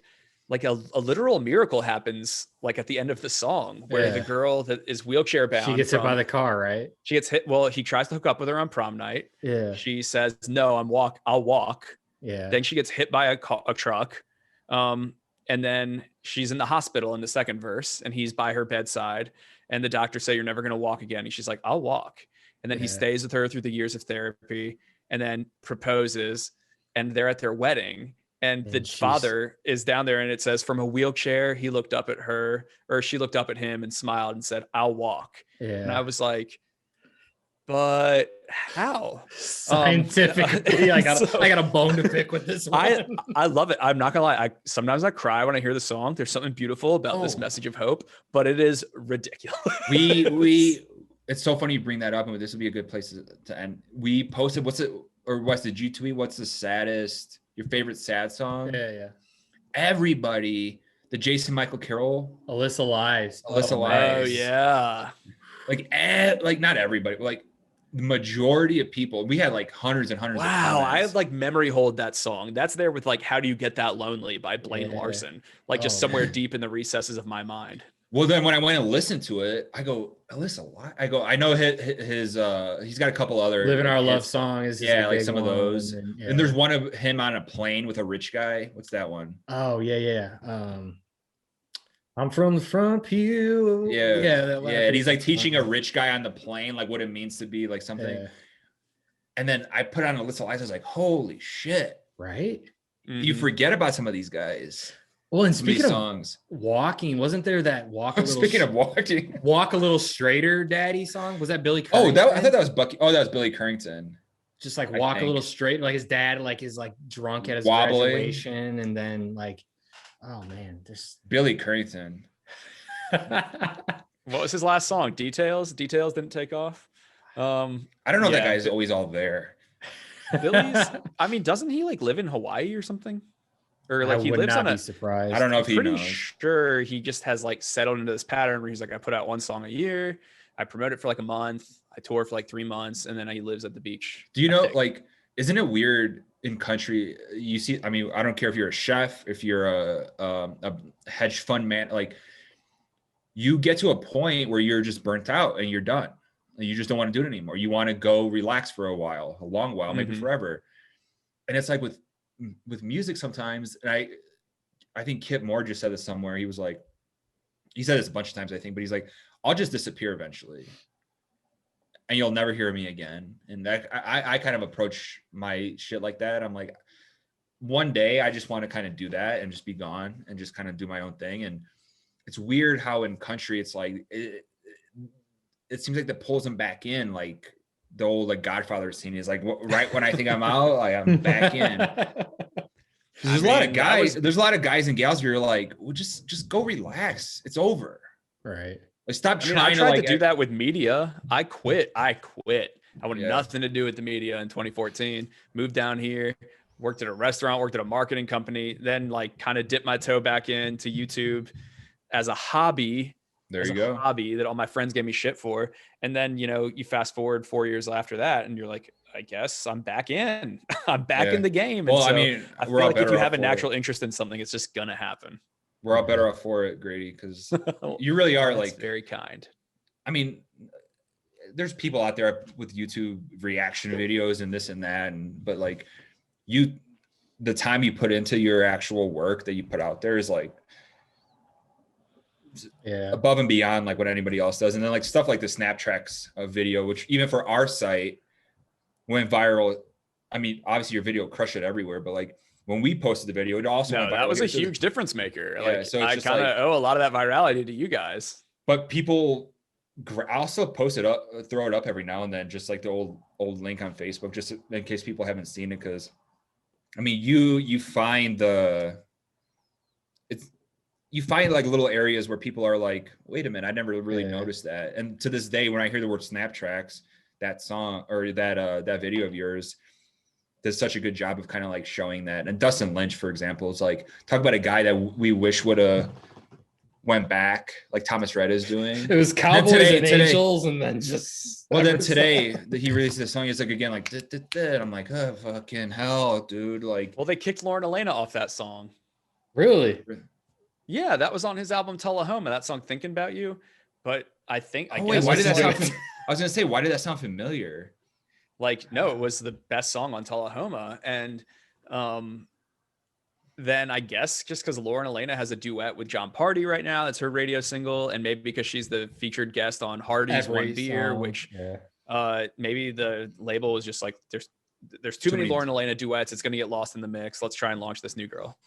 [SPEAKER 2] like a literal miracle happens like at the end of the song where the girl that is wheelchair bound,
[SPEAKER 3] she gets hit by the car, right?
[SPEAKER 2] She gets hit. Well, he tries to hook up with her on prom night.
[SPEAKER 3] Yeah.
[SPEAKER 2] She says, no, I'll walk.
[SPEAKER 3] Yeah.
[SPEAKER 2] Then she gets hit by a truck. And then she's in the hospital in the second verse, and he's by her bedside, and the doctors say, you're never going to walk again. And she's like, I'll walk. And then he stays with her through the years of therapy, and then proposes, and they're at their wedding. And the
[SPEAKER 3] And she's-
[SPEAKER 2] father is down there, and it says from a wheelchair, he looked up at her, or she looked up at him and smiled and said, "I'll walk." And I
[SPEAKER 3] Yeah.
[SPEAKER 2] was like, but how?
[SPEAKER 3] Scientifically, I got a bone to pick with this one.
[SPEAKER 2] I love it. I'm not gonna lie. Sometimes I cry when I hear the song. There's something beautiful about this
[SPEAKER 1] Oh.
[SPEAKER 2] message of hope, but it is ridiculous.
[SPEAKER 1] we it's so funny you bring that up, and this would be a good place to end. We posted did you tweet what's the saddest, your favorite sad song?
[SPEAKER 3] Yeah.
[SPEAKER 1] Everybody, the Jason Michael Carroll,
[SPEAKER 3] Alyssa Lies.
[SPEAKER 1] Alyssa
[SPEAKER 3] Oh,
[SPEAKER 1] Lies.
[SPEAKER 2] Oh yeah.
[SPEAKER 1] like not everybody, but like the majority of people. We had like hundreds and hundreds of
[SPEAKER 2] Wow, I
[SPEAKER 1] comments.
[SPEAKER 2] had like memory hold that song. That's there with like "How Do You Get That Lonely" by Blaine
[SPEAKER 3] Yeah.
[SPEAKER 2] Larson, like just
[SPEAKER 3] Oh,
[SPEAKER 2] somewhere
[SPEAKER 3] man.
[SPEAKER 2] deep in the recesses of my mind.
[SPEAKER 1] Well, then when I went and listened to it, I go, Alyssa, why? I know his he's got a couple other
[SPEAKER 3] Living
[SPEAKER 1] like,
[SPEAKER 3] Our Love
[SPEAKER 1] hits.
[SPEAKER 3] song is
[SPEAKER 1] Yeah,
[SPEAKER 3] a
[SPEAKER 1] like
[SPEAKER 3] big
[SPEAKER 1] some of
[SPEAKER 3] one,
[SPEAKER 1] those.
[SPEAKER 3] And,
[SPEAKER 1] And there's one of him on a plane with a rich guy. What's that one?
[SPEAKER 3] oh yeah. I'm from the front pew.
[SPEAKER 1] Yeah,
[SPEAKER 3] that
[SPEAKER 1] yeah. And he's like teaching a rich guy on the plane like what it means to be like something.
[SPEAKER 3] Yeah.
[SPEAKER 1] And then I put on Alyssa Lies. I was like, holy shit!
[SPEAKER 3] Right.
[SPEAKER 1] You
[SPEAKER 2] Mhm.
[SPEAKER 1] forget about some of these guys.
[SPEAKER 3] Well, and
[SPEAKER 1] Some of these
[SPEAKER 3] speaking of
[SPEAKER 1] songs.
[SPEAKER 3] walking, wasn't there that walk a little
[SPEAKER 1] Speaking of walking.
[SPEAKER 3] walk a little straighter daddy song? Was that Billy
[SPEAKER 1] Oh,
[SPEAKER 3] Currington?
[SPEAKER 1] I thought that was Bucky. Oh, that was Billy Currington.
[SPEAKER 3] Just like
[SPEAKER 1] I
[SPEAKER 3] walk a
[SPEAKER 1] think.
[SPEAKER 3] little straight, like his dad like is like drunk at his
[SPEAKER 1] Wobbling.
[SPEAKER 3] graduation, and then like, oh man, there's
[SPEAKER 1] Billy Currington.
[SPEAKER 2] What was his last song? Details. Details didn't take off.
[SPEAKER 1] I don't know if that
[SPEAKER 2] Yeah,
[SPEAKER 1] guy's always all there.
[SPEAKER 2] Billy's. I mean, doesn't he like live in Hawaii or something? Or like
[SPEAKER 3] I
[SPEAKER 2] he
[SPEAKER 3] would
[SPEAKER 2] lives
[SPEAKER 3] not
[SPEAKER 2] on
[SPEAKER 3] be
[SPEAKER 2] a.
[SPEAKER 3] surprised.
[SPEAKER 1] I don't know if he
[SPEAKER 2] Pretty
[SPEAKER 1] knows.
[SPEAKER 2] sure he just has like settled into this pattern where he's like, I put out one song a year, I promote it for like a month, I tour for like 3 months, and then he lives at the beach.
[SPEAKER 1] Do you
[SPEAKER 2] I
[SPEAKER 1] know,
[SPEAKER 2] think.
[SPEAKER 1] like, isn't it weird in country? You see, I mean, I don't care if you're a chef, if you're a hedge fund man, like, you get to a point where you're just burnt out and you're done. And you just don't want to do it anymore. You want to go relax for a long while, maybe
[SPEAKER 2] Mhm.
[SPEAKER 1] forever. And it's like with music sometimes, and I think Kip Moore just said this somewhere. He was like, he said this a bunch of times, I think, but he's like, I'll just disappear eventually. And you'll never hear me again. And that I kind of approach my shit like that. I'm like, one day I just want to kind of do that and just be gone and just kind of do my own thing. And it's weird how in country it's like it seems like that pulls them back in, like the old like Godfather scene is like right when I think I'm out, like I'm back in. There's a lot of guys. There's a lot of guys and gals where you're like, well, just go relax. It's over.
[SPEAKER 3] Right.
[SPEAKER 1] Like stop
[SPEAKER 2] I mean,
[SPEAKER 1] trying
[SPEAKER 2] I tried
[SPEAKER 1] like
[SPEAKER 2] to do that with media. I quit. I wanted
[SPEAKER 1] Yeah.
[SPEAKER 2] nothing to do with the media in 2014. Moved down here, worked at a restaurant, worked at a marketing company, then like kind of dipped my toe back into YouTube as a hobby.
[SPEAKER 1] There
[SPEAKER 2] as
[SPEAKER 1] you
[SPEAKER 2] a
[SPEAKER 1] go.
[SPEAKER 2] hobby that all my friends gave me shit for. And then, you know, you fast forward 4 years after that and you're like, I guess I'm back in. I'm back
[SPEAKER 1] Yeah.
[SPEAKER 2] in the game.
[SPEAKER 1] Well,
[SPEAKER 2] and so
[SPEAKER 1] I mean,
[SPEAKER 2] I feel
[SPEAKER 1] we're all
[SPEAKER 2] like if
[SPEAKER 1] better
[SPEAKER 2] you
[SPEAKER 1] off
[SPEAKER 2] have a
[SPEAKER 1] for
[SPEAKER 2] natural interest in something, it's just gonna happen.
[SPEAKER 1] We're all better off for it, Grady, because you really are
[SPEAKER 2] That's
[SPEAKER 1] like
[SPEAKER 2] very kind.
[SPEAKER 1] I mean, there's people out there with YouTube reaction videos and this and that, but like the time you put into your actual work that you put out there is like
[SPEAKER 3] Yeah.
[SPEAKER 1] above and beyond like what anybody else does. And then like stuff like the Snaptracks video, which even for our site went viral. I mean, obviously your video crushed it everywhere, but like when we posted the video, it also
[SPEAKER 2] No,
[SPEAKER 1] went viral.
[SPEAKER 2] that was a
[SPEAKER 1] here. So-
[SPEAKER 2] huge difference maker.
[SPEAKER 1] Yeah,
[SPEAKER 2] Like,
[SPEAKER 1] so it's
[SPEAKER 2] I
[SPEAKER 1] just
[SPEAKER 2] kind of
[SPEAKER 1] like-
[SPEAKER 2] owe a lot of that virality to you guys.
[SPEAKER 1] But people I also post it up, throw it up every now and then, just like the old link on Facebook, just in case people haven't seen it. Because I mean, you find you find like little areas where people are like, wait a minute, I never really noticed that. And to this day, when I hear the word Snaptracks, that song or that video of yours does such a good job of kind of like showing that. And Dustin Lynch, for example, is like, talk about a guy that we wish would have went back, like Thomas Rhett is doing.
[SPEAKER 3] It was Cowboys
[SPEAKER 1] today-
[SPEAKER 3] and
[SPEAKER 1] today-
[SPEAKER 3] Angels, and then just
[SPEAKER 1] Well, then today that he released this song, he's like again like "Duh, duh, duh," and I'm like, oh fucking hell, dude. Like,
[SPEAKER 2] Well, they kicked Lauren Elena off that song.
[SPEAKER 3] really.
[SPEAKER 2] Yeah, that was on his album Tullahoma, that song Thinking About You. But I think I
[SPEAKER 1] oh,
[SPEAKER 2] guess
[SPEAKER 1] wait, why did that
[SPEAKER 2] it's
[SPEAKER 1] sound? I was gonna say, why did that sound familiar?
[SPEAKER 2] like, no, it was the best song on Tullahoma. And then I guess just because Lauren Elena has a duet with John Party right now, that's her radio single, and maybe because she's the featured guest on Hardy's One Beer, which maybe the label was just like, there's too many
[SPEAKER 1] many-
[SPEAKER 2] Lauren Elena duets. It's going to get lost in the mix. Let's try and launch this new girl.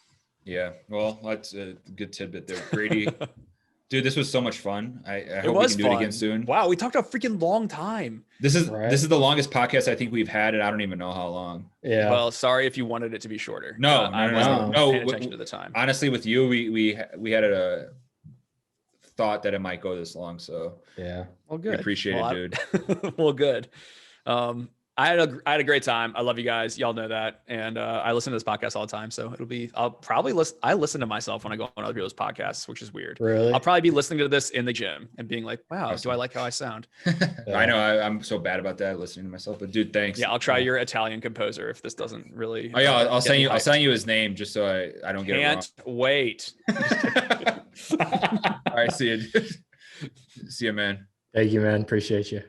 [SPEAKER 1] Yeah. Well, that's a good tidbit there. Grady, dude, this was so much fun. I
[SPEAKER 2] It
[SPEAKER 1] hope we
[SPEAKER 2] was
[SPEAKER 1] can do it
[SPEAKER 2] fun.
[SPEAKER 1] again soon.
[SPEAKER 2] Wow, we talked a freaking long time.
[SPEAKER 1] This is
[SPEAKER 3] Right.
[SPEAKER 1] this is the longest podcast I think we've had, and I don't even know how long.
[SPEAKER 3] Yeah.
[SPEAKER 2] Well, sorry if you wanted it to be shorter.
[SPEAKER 1] No,
[SPEAKER 2] I
[SPEAKER 1] no,
[SPEAKER 2] wasn't
[SPEAKER 3] no.
[SPEAKER 2] paying
[SPEAKER 1] No,
[SPEAKER 2] attention to the time.
[SPEAKER 1] Honestly, with you, we had a thought that it might go this long, so
[SPEAKER 3] yeah.
[SPEAKER 2] Well,
[SPEAKER 1] we
[SPEAKER 2] good.
[SPEAKER 1] appreciate
[SPEAKER 2] Well,
[SPEAKER 1] it, dude.
[SPEAKER 2] Well, good. I had a great time. I love you guys. Y'all know that. And I listen to this podcast all the time. So I'll probably I listen to myself when I go on other people's podcasts, which is weird.
[SPEAKER 3] Really?
[SPEAKER 2] I'll probably be listening to this in the gym and being like, wow,
[SPEAKER 1] Awesome.
[SPEAKER 2] do I like how I sound?
[SPEAKER 1] I know I'm so bad about that, listening to myself, but dude, thanks.
[SPEAKER 2] Yeah, I'll try your Italian composer if this doesn't really.
[SPEAKER 1] Oh yeah, I'll
[SPEAKER 2] get
[SPEAKER 1] send
[SPEAKER 2] me
[SPEAKER 1] you. I'll
[SPEAKER 2] hyped.
[SPEAKER 1] send you his name just so I don't get
[SPEAKER 2] Can't wait.
[SPEAKER 1] it wrong. All right, see you. See you, man.
[SPEAKER 3] Thank you, man. Appreciate you.